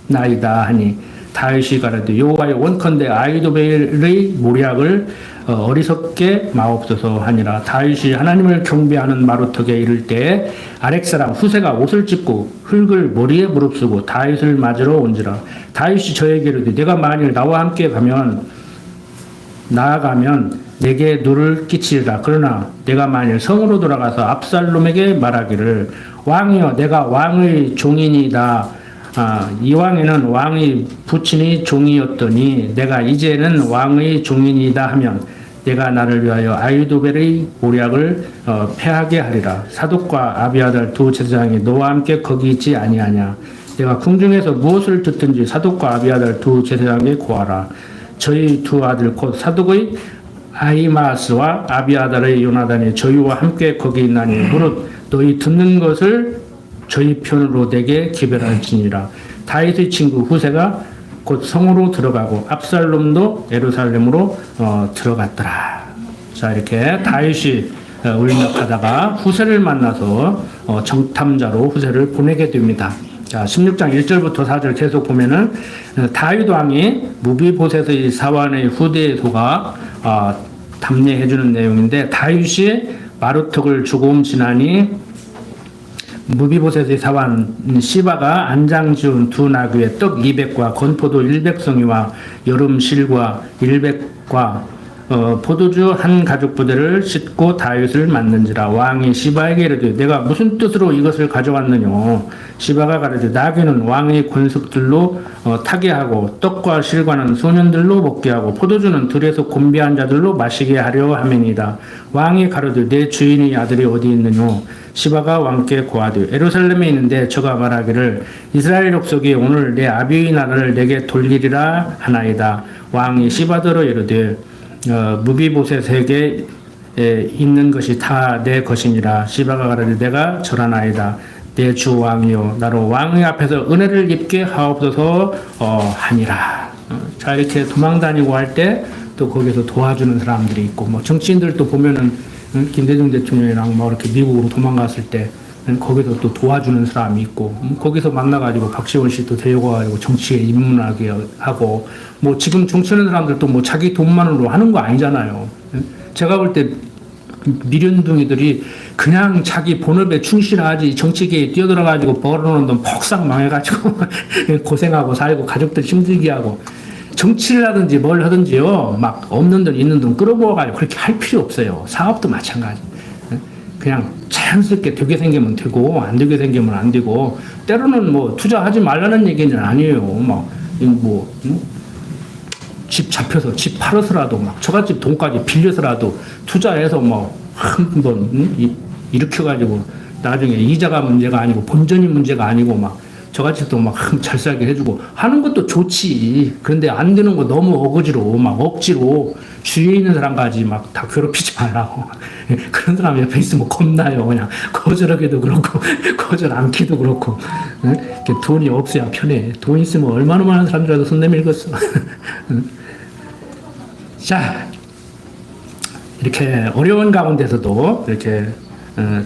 있나이다 하니 다윗이 가라되 여호와의 원컨대 아히도벨의 모략을 어리석게 마옵소서 하니라. 다윗이 하나님을 경배하는 마루턱에 이를 때 아렉 사람 후세가 옷을 찢고 흙을 머리에 무릅쓰고 다윗을 맞으러 온지라. 다윗이 저에게 이르되 내가 만일 나와 함께 나아가면 내게 누를 끼치리라. 그러나 내가 만일 성으로 돌아가서 압살롬에게 말하기를 왕이여 내가 왕의 종이니이다. 이왕에는 왕의 부친이 종이었더니 내가 이제는 왕의 종이니이다 하면 내가 나를 위하여 아히도벨의 모략을 패하게 하리라. 사독과 아비아달 두 제사장이 너와 함께 거기 있지 아니하냐. 내가 궁중에서 무엇을 듣든지 사독과 아비아달 두 제사장에게 고하라. 저희 두 아들 곧 사독의 아히마스와 아비아달의 요나단이 저희와 함께 거기 있나니 무릇 너희 듣는 것을 저희 편으로 내게 기별할지니라. 다윗의 친구 후세가 곧 성으로 들어가고 압살롬도 예루살렘으로 들어갔더라. 자, 이렇게 다윗이 울력하다가 후세를 만나서 정탐자로 후세를 보내게 됩니다. 자, 16장 1절부터 4절 계속 보면은 다윗 왕이 무비보셋의 사환의 후대에 속아 답례해주는 내용인데 다윗이 마루턱을 조금 지나니 무비보셋의 사환 시바가 안장 지은 두 나귀에 떡 200과 건포도 100송이와 여름 실과 100과 포도주 한 가죽 부대를 싣고 다윗을 맞는지라. 왕이 시바에게 이르되 내가 무슨 뜻으로 이것을 가져왔느냐. 시바가 가르되 나귀는 왕의 권속들로 타게 하고 떡과 실과는 소년들로 먹게 하고 포도주는 들에서 곤비한 자들로 마시게 하려 함이니이다. 왕이 가르되 내 주인의 아들이 어디 있느냐. 시바가 왕께 고하되 예루살렘에 있는데 저가 말하기를 이스라엘 족속이 오늘 내 아비의 나라를 내게 돌리리라 하나이다. 왕이 시바더러 이르되 무비보셋에게 있는 것이 다 내 것이니라. 시바가 가라되 내가 절하나이다. 내 주 왕이요 나로 왕의 앞에서 은혜를 입게 하옵소서 하니라. 자, 이렇게 도망 다니고 할 때 또 거기서 도와주는 사람들이 있고 뭐 정치인들도 보면은 김대중 대통령이랑 뭐 이렇게 미국으로 도망갔을 때 거기서 또 도와주는 사람이 있고 거기서 박시원 씨도 데리고 가지고 정치에 입문하게 하고 뭐 지금 정치하는 사람들도 뭐 자기 돈만으로 하는 거 아니잖아요. 제가 볼 때 미련둥이들이 그냥 자기 본업에 충실하지 정치계에 뛰어들어가지고 벌어놓은 돈 퍽싹 망해가지고 고생하고 살고 가족들 힘들게 하고 정치를 하든지 뭘 하든지요 막 없는 돈 있는 돈 끌어모아가지고 그렇게 할 필요 없어요. 사업도 마찬가지. 그냥 자연스럽게 되게 생기면 되고 안 되게 생기면 안 되고 때로는 뭐 투자하지 말라는 얘기는 아니에요. 집 잡혀서 집 팔아서라도 막 처갓집 돈까지 빌려서라도 투자해서 한번 일으켜가지고 나중에 이자가 문제가 아니고 본전이 문제가 아니고 막 저같이 또 막 잘 살게 해주고 하는 것도 좋지. 그런데 안 되는 거 너무 어거지로 막 억지로 주위에 있는 사람까지 막 다 괴롭히지 말라고. 그런 사람 옆에 있으면 겁나요. 그냥 거절하기도 그렇고 거절 않기도 그렇고. 돈이 없어야 편해. 돈 있으면 얼마나 많은 사람들라도 손 내밀겠어. 자, 이렇게 어려운 가운데서도 이렇게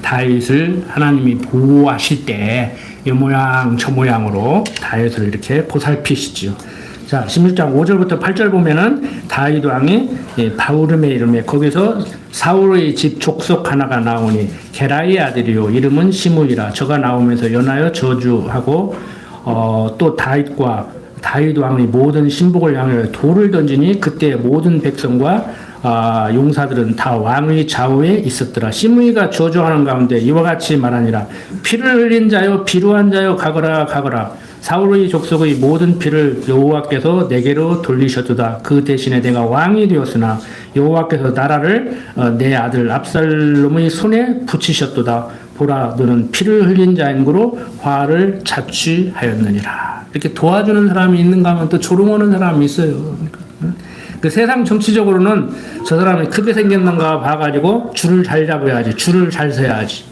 다윗을 하나님이 보호하실 때 이 모양 저 모양으로 다윗을 이렇게 보살피시죠. 자, 16장 5절부터 8절 보면은 다윗 왕이 바후름의 이름에 거기서 사울의 집 족속 하나가 나오니 게라의 아들이요 이름은 시므이라. 저가 나오면서 연하여 저주하고 또 다윗 왕의 모든 신복을 향하여 돌을 던지니 그때 모든 백성과 용사들은 다 왕의 좌우에 있었더라. 시므이가 저주하는 가운데 이와 같이 말하니라. 피를 흘린 자여 비루한 자여 가거라 가거라. 사울의 족속의 모든 피를 여호와께서 내게로 돌리셨도다. 그 대신에 내가 왕이 되었으나 여호와께서 나라를 내 아들 압살롬의 손에 붙이셨도다. 보라, 너는 피를 흘린 자인고로 화를 자취하였느니라. 이렇게 도와주는 사람이 있는가 하면 또 조롱하는 사람이 있어요. 그 세상 정치적으로는 저 사람이 크게 생겼는가 봐가지고 줄을 잘 잡아야지, 줄을 잘 서야지.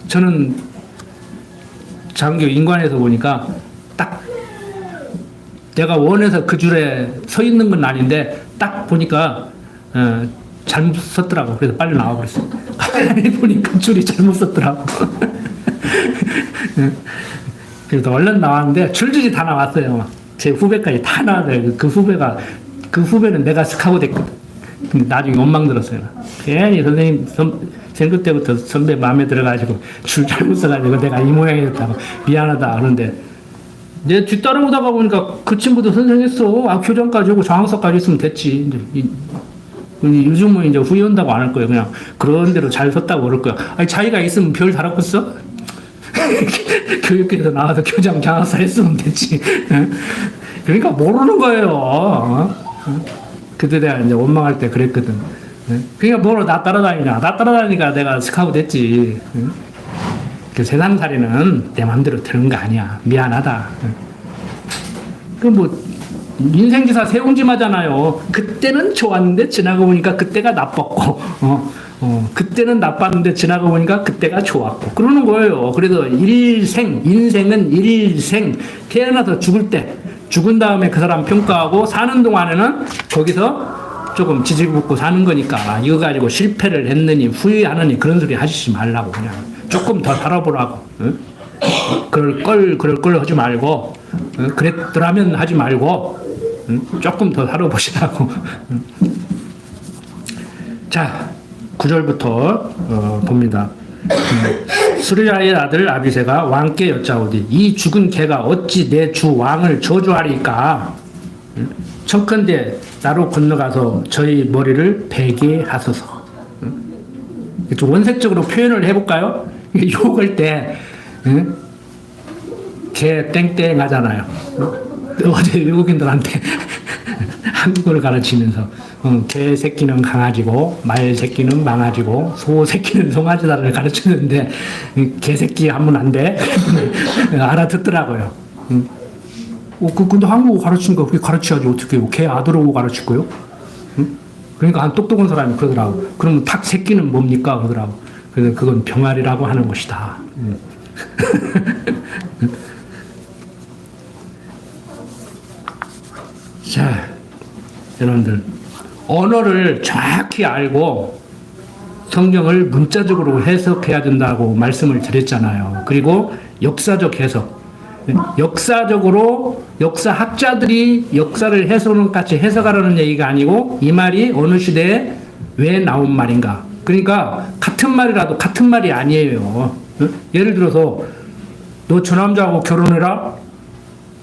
저는 장교 인관에서 보니까 딱 내가 원해서 그 줄에 서 있는 건 아닌데 딱 보니까 잘못 섰더라고. 그래서 빨리 나와버렸어. 보니까 줄이 잘못 섰더라고. 그래서 얼른 나왔는데 줄줄이 다 나왔어요. 제 후배까지 다 나왔어요. 그 후배는 내가 스카우트 됐거든. 근데 나중에 원망 들었어요. 괜히 선생님 생각 때부터 선배 마음에 들어가지고 줄 잘못 써가지고 내가 이 모양이 됐다고 미안하다 하는데 내 뒤따라오다가 보니까 그 친구도 선생했어. 교장까지 오고 장학사까지 있으면 됐지. 요즘은 이제 후회한다고 안 할 거예요. 그냥 그런 대로 잘 섰다고 그럴 거야. 아니 자기가 있으면 별 달았겠어? 교육계에서 나와서 교장 장학사 했으면 됐지. 그러니까 모르는 거예요. 그때 내가 이제 원망할 때 그랬거든. 그러니까 뭐로 나 따라다니냐. 나 따라다니니까 내가 스카우트 됐지. 그 세상살이는 내 맘대로 되는 거 아니야. 미안하다. 그 뭐 인생지사 세옹지마잖아요. 그때는 좋았는데 지나고 보니까 그때가 나빴고, 그때는 나빴는데 지나고 보니까 그때가 좋았고, 그러는 거예요. 그래서 인생은 일생, 태어나서 죽을 때, 죽은 다음에 그 사람 평가하고 사는 동안에는 거기서 조금 지지붙고 사는 거니까 이거 가지고 실패를 했느니 후회하느니 그런 소리 하시지 말라고 그냥 조금 더 살아보라고. 그럴 걸 하지 말고, 그랬더라면 하지 말고, 조금 더 살아보시라고. 자, 9절부터 봅니다. 수르야의 아들 아비새가 왕께 여짜오되 이 죽은 개가 어찌 내 주 왕을 저주하리까? 청컨대 나로 건너가서 저희 머리를 베게 하소서. 좀 원색적으로 표현을 해볼까요? 욕을 때 개 땡땡 하잖아요. 어제 외국인들한테 한국어를 가르치면서 개 새끼는 강아지고 말 새끼는 망아지고 소 새끼는 송아지다를 가르치는데 개 새끼 하면 안 돼. 알아듣더라고요. 근데 한국어 가르치니까 그렇게 가르쳐야지 어떻게 해요? 개 아들하고 가르칠 거요? 그러니까 한 똑똑한 사람이 그러더라고. 그러면 닭 새끼는 뭡니까? 그러더라고. 그래서 그건 병아리라고 하는 것이다. 자, 여러분들 언어를 정확히 알고 성경을 문자적으로 해석해야 된다고 말씀을 드렸잖아요. 그리고 역사적 해석. 역사적으로 역사학자들이 역사를 같이 해석하라는 얘기가 아니고 이 말이 어느 시대에 왜 나온 말인가. 그러니까 같은 말이라도 같은 말이 아니에요. 예를 들어서 너 저 남자하고 결혼해라?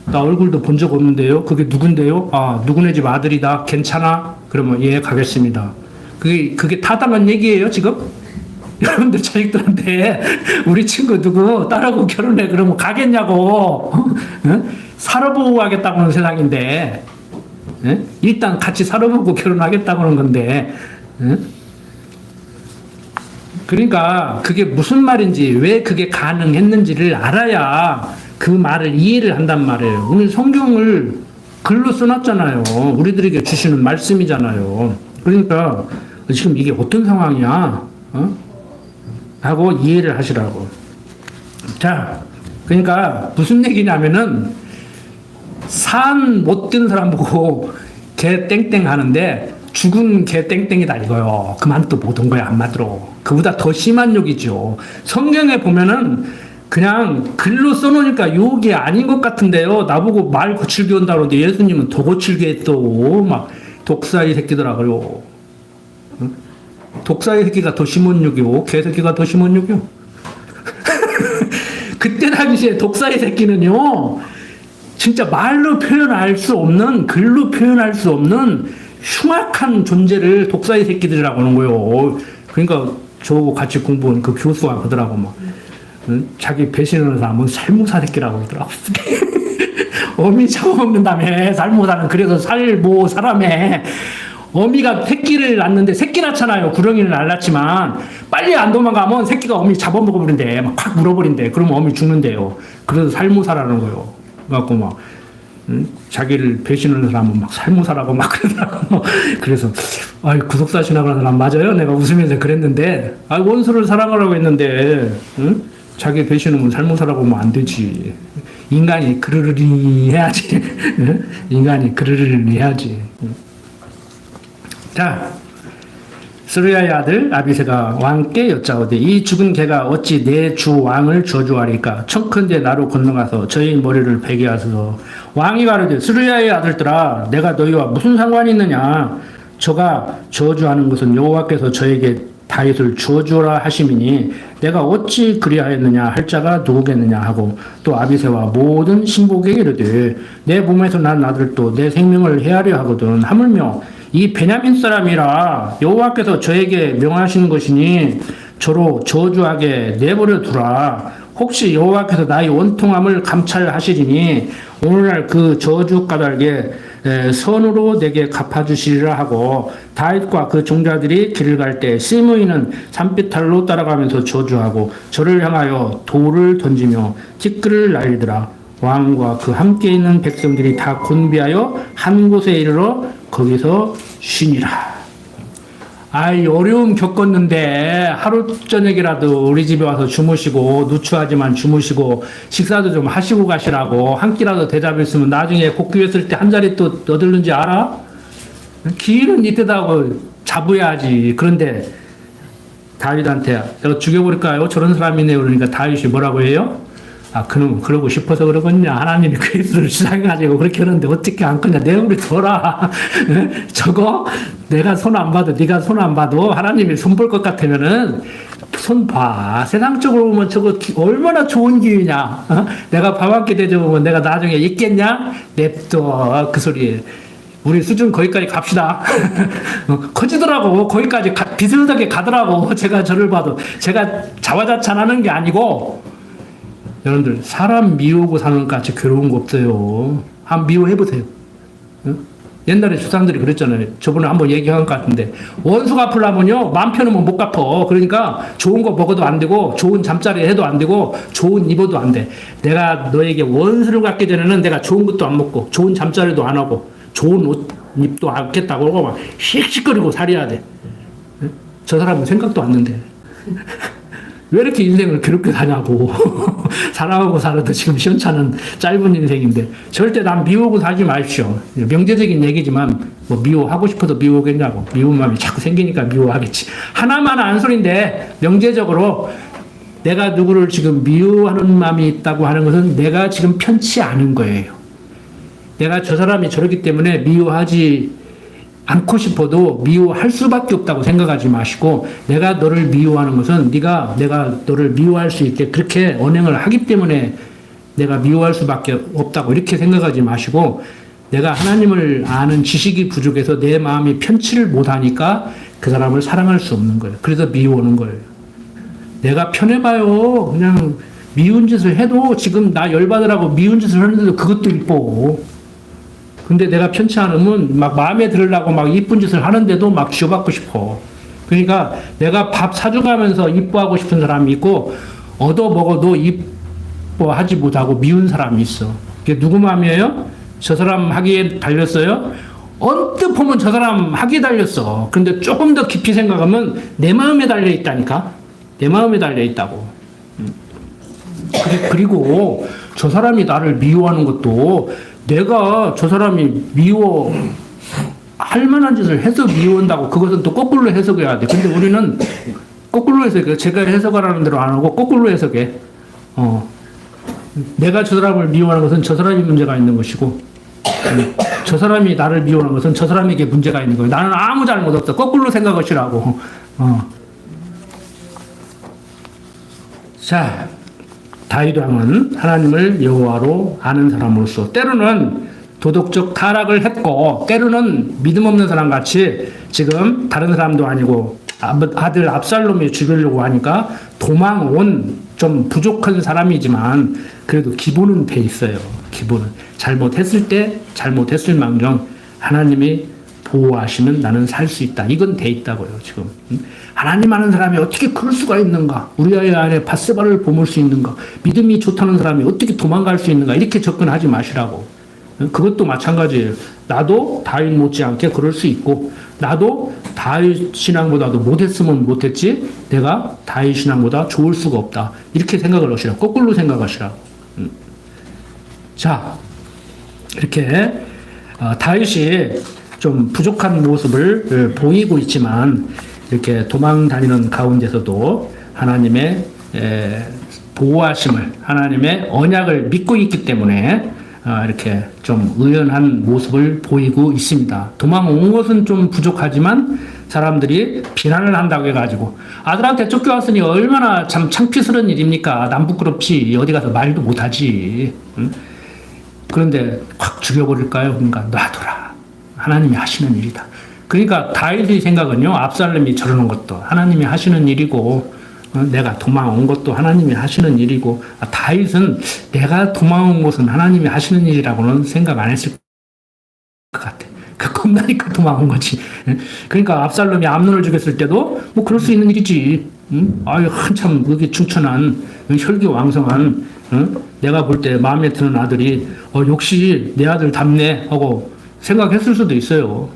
나 얼굴도 본 적 없는데요. 그게 누군데요? 누구네 집 아들이다. 괜찮아? 그러면 예, 가겠습니다. 그게 타당한 얘기예요, 지금? 여러분들 자식들한테 우리 친구 누구 딸하고 결혼해 그러면 가겠냐고. 살아보고 하겠다고 하는 세상인데 일단 같이 살아보고 결혼하겠다고 하는 건데 그러니까 그게 무슨 말인지 왜 그게 가능했는지를 알아야 그 말을 이해를 한단 말이에요. 오늘 성경을 글로 써놨잖아요. 우리들에게 주시는 말씀이잖아요. 그러니까 지금 이게 어떤 상황이야? 하고 이해를 하시라고. 자, 그러니까 무슨 얘기냐면은 산 못 든 사람 보고 개 땡땡 하는데 죽은 개 땡땡이다 이거요. 그만 또 못 온 거야 한마디로. 그보다 더 심한 욕이죠. 성경에 보면은 그냥 글로 써놓으니까 욕이 아닌 것 같은데요. 나보고 말 거칠게 온다 그러는데 예수님은 더 거칠게 했어. 막 독사이 새끼더라고요. 독사이 새끼가 더 심한 욕이요. 개새끼가 더 심한 욕이요. 그때 당시에 독사이 새끼는요. 진짜 말로 표현할 수 없는, 글로 표현할 수 없는 흉악한 존재를 독사이 새끼들이라고 하는 거예요. 그러니까 저하고 같이 공부한 그 교수가 그러더라고 막. 자기 배신하는 사람은 살모사 새끼라고 그러더라고. 어미 잡아먹는다며. 살모사는 그래서 살모 사람에 어미가 새끼를 낳는데 새끼 낳잖아요. 구렁이를 낳았지만 빨리 안 도망가면 새끼가 어미 잡아먹어버린대. 막 확 물어버린대. 그러면 어미 죽는데요. 그래서 살모사라는 거예요. 그래갖고 막 자기를 배신하는 사람은 막 살모사라고 막 그러더라고. 그래서 구속사 신학을 하는 사람 맞아요? 내가 웃으면서 그랬는데 원수를 사랑하라고 했는데 자기 배신하면 살모사라고 하면 안 되지. 인간이 그르르리 해야지. 인간이 그르르리 해야지. 자, 스루야의 아들 아비새가 왕께 여짜오되 이 죽은 개가 어찌 내 주 왕을 저주하리까? 청컨대 나로 건너가서 저희 머리를 베게 하소서. 왕이 가로되 스루야의 아들들아 내가 너희와 무슨 상관이 있느냐? 저가 저주하는 것은 여호와께서 저에게 다윗을 저주라 하심이니 내가 어찌 그리하였느냐 할 자가 누구겠느냐 하고 또 아비새와 모든 신복에게 이르되 내 몸에서 난 아들도 내 생명을 해하려 하거든. 하물며 이 베냐민 사람이라 여호와께서 저에게 명하시는 것이니 저로 저주하게 내버려 두라. 혹시 여호와께서 나의 원통함을 감찰하시리니 오늘날 그 저주 까닭에 선으로 내게 갚아주시리라 하고 다윗과 그 종자들이 길을 갈 때 시므이는 산비탈로 따라가면서 저주하고 저를 향하여 돌을 던지며 티끌을 날리더라. 왕과 그 함께 있는 백성들이 다 곤비하여 한 곳에 이르러 거기서 쉬니라. 어려움 겪었는데 하루 저녁이라도 우리 집에 와서 주무시고 누추하지만 주무시고 식사도 좀 하시고 가시라고 한 끼라도 대접했으면 나중에 복귀했을 때 한 자리 또 얻을는지 알아? 기회는 이때다고 잡아야지. 그런데 다윗한테 내가 죽여버릴까요? 저런 사람이네. 그러니까 다윗이 뭐라고 해요? 그놈 그러고 싶어서 그러겠냐. 하나님이 그리스도를 시작해가지고 그렇게 하는데 어떻게 안 끊냐. 내 우리 둬라. 저거 내가 손 안 봐도 네가 손 안 봐도 하나님이 손 볼 것 같으면은 손 봐. 세상적으로 보면 저거 얼마나 좋은 기회냐. 내가 밥 한 끼 대접하면 내가 나중에 있겠냐. 냅둬. 그 소리. 우리 수준 거기까지 갑시다. 커지더라고. 거기까지 비슷하게 가더라고. 제가 저를 봐도. 제가 자화자찬하는 게 아니고 여러분들 사람 미우고 사는 것 같이 괴로운 거 없어요. 한번 미워해보세요. 옛날에 조상들이 그랬잖아요. 저번에 한번 얘기한 것 같은데 원수 갚으려면요 맘 편하면 못 갚어. 그러니까 좋은 거 먹어도 안 되고 좋은 잠자리 해도 안 되고 좋은 입어도 안 돼. 내가 너에게 원수를 갚기 전에는 내가 좋은 것도 안 먹고 좋은 잠자리도 안 하고 좋은 옷 입도 않겠다고 그러고 막 씩씩거리고 살아야 돼. 저 사람은 생각도 안 는데 왜 이렇게 인생을 괴롭게 사냐고. 사랑하고 살아도 지금 시원찮은 짧은 인생인데 절대 난 미우고 살지 마십시오. 명제적인 얘기지만 뭐 미워하고 싶어도 미워하겠냐고. 미운 마음이 자꾸 생기니까 미워하겠지. 하나만 한 소리인데 명제적으로 내가 누구를 지금 미워하는 마음이 있다고 하는 것은 내가 지금 편치 않은 거예요. 내가 저 사람이 저렇기 때문에 미워하지 않고 싶어도 미워할 수밖에 없다고 생각하지 마시고 내가 너를 미워하는 것은 내가 너를 미워할 수 있게 그렇게 언행을 하기 때문에 내가 미워할 수밖에 없다고 이렇게 생각하지 마시고 내가 하나님을 아는 지식이 부족해서 내 마음이 편치를 못하니까 그 사람을 사랑할 수 없는 거예요. 그래서 미워하는 거예요. 내가 편해봐요. 그냥 미운 짓을 해도 지금 나 열받으라고 미운 짓을 하는데도 그것도 이뻐. 근데 내가 편치 않으면 막 마음에 들으려고 막 이쁜 짓을 하는데도 막 쥐어받고 싶어. 그러니까 내가 밥 사줘가면서 이뻐하고 싶은 사람이 있고 얻어 먹어도 기뻐하지 못하고 미운 사람이 있어. 그게 누구 마음이에요? 저 사람 하기에 달렸어요? 언뜻 보면 저 사람 하기에 달렸어. 그런데 조금 더 깊이 생각하면 내 마음에 달려 있다니까. 내 마음에 달려 있다고. 그리고 저 사람이 나를 미워하는 것도 내가 저 사람이 할 만한 짓을 해서 미워한다고 그것은 또 거꾸로 해석해야 돼. 근데 우리는 거꾸로 해석해. 제가 해석하라는 대로 안 하고 거꾸로 해석해. 내가 저 사람을 미워하는 것은 저 사람이 문제가 있는 것이고, 저 사람이 나를 미워하는 것은 저 사람에게 문제가 있는 거예요. 나는 아무 잘못 없어. 거꾸로 생각하시라고. 자, 다윗 왕은 하나님을 여호와로 아는 사람으로서 때로는 도덕적 타락을 했고, 때로는 믿음 없는 사람 같이 지금 다른 사람도 아니고 아들 압살롬이 죽이려고 하니까 도망 온 좀 부족한 사람이지만 그래도 기본은 돼 있어요. 기본은 잘못했을 때 잘못했을 망정 하나님이 보호하시면 나는 살 수 있다. 이건 돼 있다고요. 지금 하나님 아는 사람이 어떻게 그럴 수가 있는가? 우리 아이 안에 밧세바를 보물 수 있는가? 믿음이 좋다는 사람이 어떻게 도망갈 수 있는가? 이렇게 접근하지 마시라고. 그것도 마찬가지예요. 나도 다윗 못지않게 그럴 수 있고, 나도 다윗 신앙보다도 못했으면 못했지 내가 다윗 신앙보다 좋을 수가 없다. 이렇게 생각을 하시라고. 거꾸로 생각하시라고. 자, 이렇게 다윗이 좀 부족한 모습을 보이고 있지만 이렇게 도망 다니는 가운데서도 하나님의 보호하심을, 하나님의 언약을 믿고 있기 때문에 이렇게 좀 의연한 모습을 보이고 있습니다. 도망온 것은 좀 부족하지만 사람들이 비난을 한다고 해가지고 아들한테 쫓겨왔으니 얼마나 참 창피스러운 일입니까? 남 부끄럽지. 어디 가서 말도 못하지. 응? 그런데 확 죽여버릴까요? 그러니까 놔둬라. 하나님이 하시는 일이다. 그러니까 다윗의 생각은요, 압살롬이 저러는 것도 하나님이 하시는 일이고, 내가 도망온 것도 하나님이 하시는 일이고, 다윗은 내가 도망온 것은 하나님이 하시는 일이라고는 생각 안 했을 것 같아. 겁나니까 도망온 거지. 그러니까 압살롬이 암논을 죽였을 때도 뭐 그럴 수 있는 일이지. 아유, 한참 그게 충천한 혈기왕성한, 내가 볼 때 마음에 드는 아들이 역시 내 아들 답네 하고 생각했을 수도 있어요.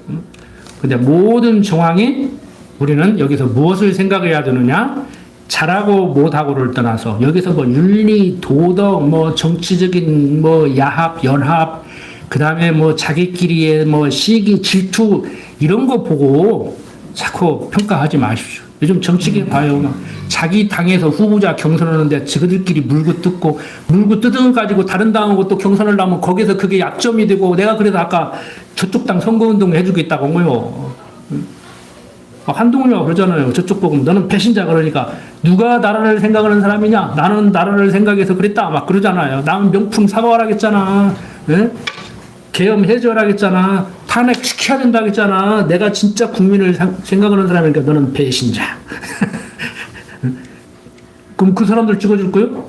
근데 모든 정황이 우리는 여기서 무엇을 생각해야 되느냐? 잘하고 못하고를 떠나서 여기서 뭐 윤리, 도덕, 뭐 정치적인 뭐 야합, 연합, 그 다음에 뭐 자기끼리의 뭐 시기, 질투 이런 거 보고 자꾸 평가하지 마십시오. 요즘 정치계 봐요. 자기 당에서 후보자 경선하는데 저들끼리 물고 뜯고 물고 뜯은 가지고 다른 당하고 또 경선을 하면 거기서 그게 약점이 되고, 내가 그래서 아까 저쪽 당 선거운동 해주겠다고 한 거요. 한동훈이가 그러잖아요. 저쪽 보고 너는 배신자. 그러니까 누가 나라를 생각하는 사람이냐? 나는 나라를 생각해서 그랬다. 막 그러잖아요. 나는 명품 사과하라겠잖아. 예? 계엄 해제하라겠잖아. 탄핵시켜야 된다겠잖아. 내가 진짜 국민을 생각하는 사람이니까 너는 배신자. 그럼 그 사람들 찍어줄 거요?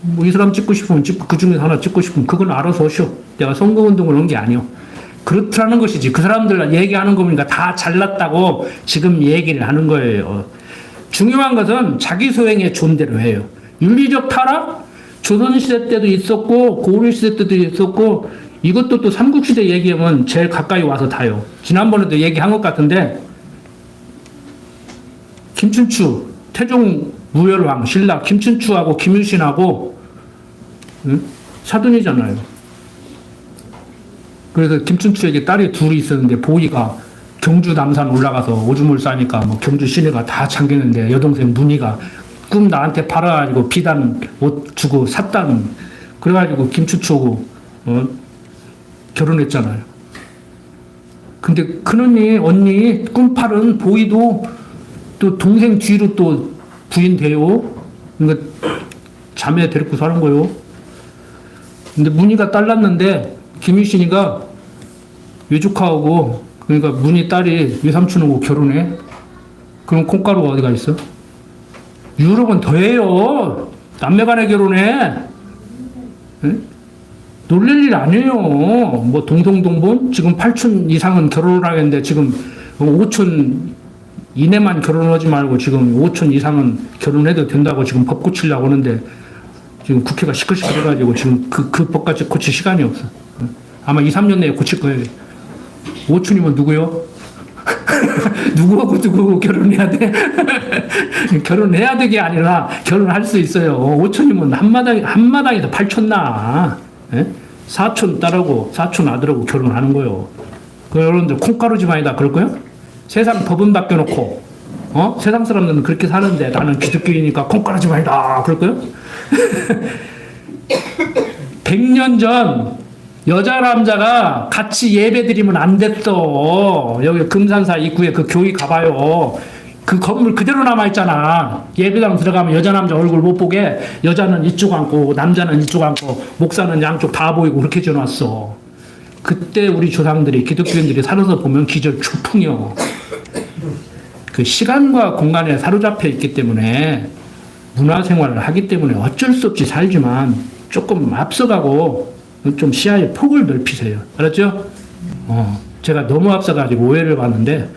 뭐 이 사람 찍고 싶으면 찍고, 그 중에서 하나 찍고 싶으면 그건 알아서 하시오. 내가 선거운동을 한 게 아니오. 그렇다는 것이지. 그 사람들 얘기하는 거 보니까 다 잘났다고 지금 얘기를 하는 거예요. 중요한 것은 자기 소행의 존대로 해요. 윤리적 타락? 조선시대 때도 있었고, 고려시대 때도 있었고, 이것도 또 삼국시대 얘기하면 제일 가까이 와서 닿아요. 지난번에도 얘기한 것 같은데, 김춘추, 태종 무열왕, 신라, 김춘추하고 김유신하고, 사돈이잖아요. 그래서 김춘추에게 딸이 둘이 있었는데, 보이가 경주 남산 올라가서 오줌을 싸니까 뭐 경주 시내가 다 잠기는데, 여동생 문희가 꿈 나한테 팔아가지고 비단 옷 주고 샀다는, 그래가지고 김춘추하고 결혼했잖아요. 근데 큰언니, 꿈 팔은 보이도 또 동생 뒤로 또 부인 돼요. 그러니까 자매 데리고 사는 거요. 근데 문희가 딸 낳는데 김유신이가 외조카하고, 그러니까 문희 딸이 외삼촌하고 결혼해. 그럼 콩가루가 어디가 있어? 유럽은 더해요. 남매간에 결혼해. 네? 놀랄 일 아니에요. 뭐 동성동본 지금 8촌 이상은 결혼을 하겠는데 지금 5촌 이내만 결혼하지 말고 지금 5촌 이상은 결혼해도 된다고 지금 법 고치려고 하는데, 지금 국회가 시끌시끌해가지고 지금 그 법까지 고칠 시간이 없어. 아마 2, 3년 내에 고칠 거예요. 오춘이면 누구요? 누구하고 결혼해야 돼? 결혼해야 되게 아니라 결혼할 수 있어요. 오촌이면 한마당에서 8촌 나. 예? 사촌 딸하고 사촌 아들하고 결혼하는 거요. 그 여러분들 콩가루 집안이다 그럴 거요? 세상 법은 바뀌어놓고, 세상 사람들은 그렇게 사는데 나는 기독교이니까 콩가루 집안이다 그럴 거요? 100년 전 여자 남자가 같이 예배 드리면 안 됐어. 여기 금산사 입구에 그 교회 가봐요. 그 건물 그대로 남아있잖아. 예배당 들어가면 여자 남자 얼굴 못 보게 여자는 이쪽 앉고 남자는 이쪽 앉고 목사는 양쪽 다 보이고 그렇게 지어놨어. 그때 우리 조상들이 기독교인들이 살아서 보면 기절 초풍이요. 그 시간과 공간에 사로잡혀 있기 때문에 문화생활을 하기 때문에 어쩔 수 없이 살지만 조금 앞서가고 좀 시야의 폭을 넓히세요. 알았죠? 제가 너무 앞서가지고 오해를 받는데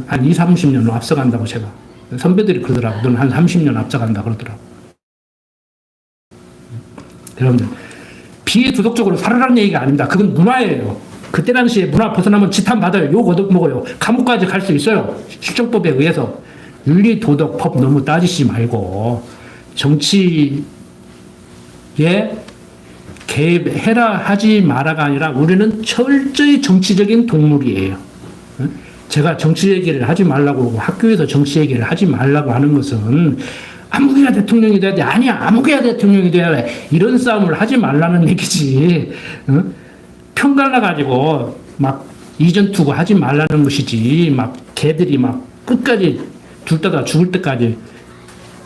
한 2, 30년 앞서간다고 제가. 선배들이 그러더라고. 너는 한 30년 앞서간다 그러더라고. 여러분들 비도덕적으로 살아라는 얘기가 아닙니다. 그건 문화예요. 그때 당시에 문화 벗어나면 지탄 받아요. 욕 얻어먹어요. 감옥까지 갈 수 있어요. 실정법에 의해서. 윤리, 도덕, 법 너무 따지지 말고 정치에 개입해라 하지 마라가 아니라 우리는 철저히 정치적인 동물이에요. 제가 정치 얘기를 하지 말라고 학교에서 정치 얘기를 하지 말라고 하는 것은 아무개야 대통령이 돼야 돼. 아니야 아무개야 대통령이 돼야 돼. 이런 싸움을 하지 말라는 얘기지. 편 갈라가지고 막 이전 투구 하지 말라는 것이지. 막 개들이 막 끝까지 둘 다 죽을 때까지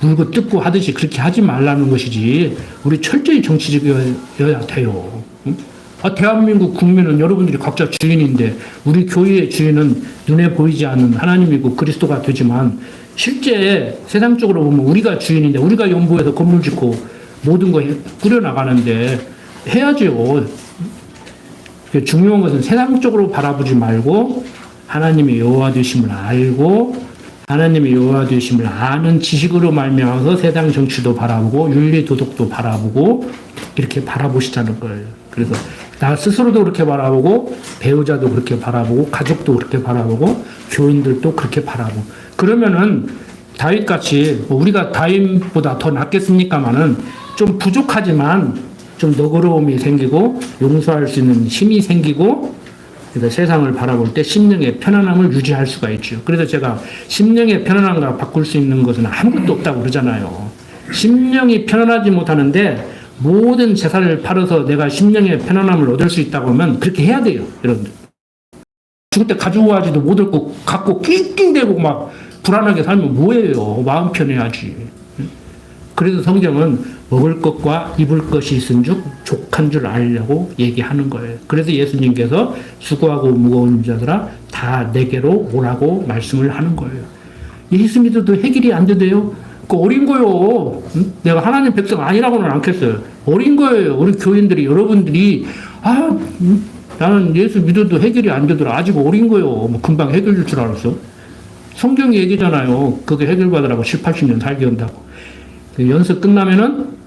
물고 뜯고 하듯이 그렇게 하지 말라는 것이지. 우리 철저히 정치적이어야 돼요. 대한민국 국민은 여러분들이 각자 주인인데 우리 교회의 주인은 눈에 보이지 않는 하나님이고 그리스도가 되지만 실제 세상적으로 보면 우리가 주인인데 우리가 연구해서 건물 짓고 모든 거 꾸려나가는데 해야죠. 중요한 것은 세상적으로 바라보지 말고 하나님의 여호와 되심을 알고 하나님의 여호와 되심을 아는 지식으로 말미암아서 세상 정치도 바라보고 윤리 도덕도 바라보고 이렇게 바라보시자는 거예요. 그래서 나 스스로도 그렇게 바라보고 배우자도 그렇게 바라보고 가족도 그렇게 바라보고 교인들도 그렇게 바라보고 그러면은 다윗같이 우리가 다윗보다 더 낫겠습니까마는 좀 부족하지만 좀 너그러움이 생기고 용서할 수 있는 힘이 생기고 그래서 세상을 바라볼 때 심령의 편안함을 유지할 수가 있죠. 그래서 제가 심령의 편안함과 바꿀 수 있는 것은 아무것도 없다고 그러잖아요. 심령이 편안하지 못하는데 모든 재산을 팔아서 내가 심령의 편안함을 얻을 수 있다고 하면 그렇게 해야 돼요. 여러분들. 죽을 때 가지고 가지도 못 얻고 갖고 낑낑대고 막 불안하게 살면 뭐예요. 마음 편해야지. 그래서 성경은 먹을 것과 입을 것이 있은즉 족한 줄 알려고 얘기하는 거예요. 그래서 예수님께서 수고하고 무거운 자들아 다 내게로 오라고 말씀을 하는 거예요. 예수 믿어도 해결이 안 되대요. 그 어린 거요. 내가 하나님 백성 아니라고는 않겠어요. 어린 거예요. 우리 교인들이 여러분들이 나는 예수 믿어도 해결이 안 되더라. 아직 어린 거요. 뭐 금방 해결될 줄 알았어. 성경이 얘기잖아요. 그게 해결받으라고 7, 80년 살게 한다고. 연습 끝나면은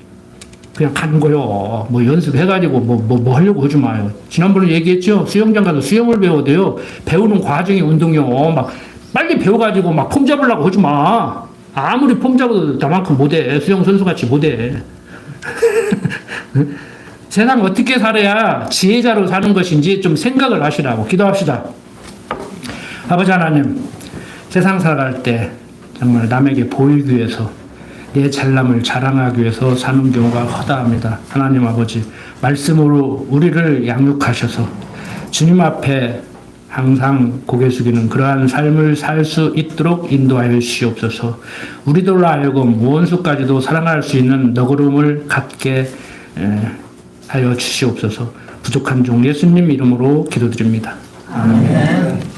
그냥 가는 거요. 뭐 연습해가지고 뭐 하려고 하지 마요. 지난번에 얘기했죠. 수영장 가서 수영을 배워야 돼요. 배우는 과정이 운동이요. 막 빨리 배워가지고 막 폼 잡으려고 하지 마. 아무리 폼 잡아도 나만큼 못해. 수영 선수같이 못해. 세상 어떻게 살아야 지혜자로 사는 것인지 좀 생각을 하시라고. 기도합시다. 아버지 하나님, 세상 살아갈 때 정말 남에게 보이기 위해서 내 잘남을 자랑하기 위해서 사는 경우가 허다합니다. 하나님 아버지, 말씀으로 우리를 양육하셔서 주님 앞에 항상 고개 숙이는 그러한 삶을 살 수 있도록 인도하여 주시옵소서. 우리들로 하여금 원수까지도 사랑할 수 있는 너그러움을 갖게 하여 주시옵소서. 부족한 종 예수님 이름으로 기도드립니다. 아멘.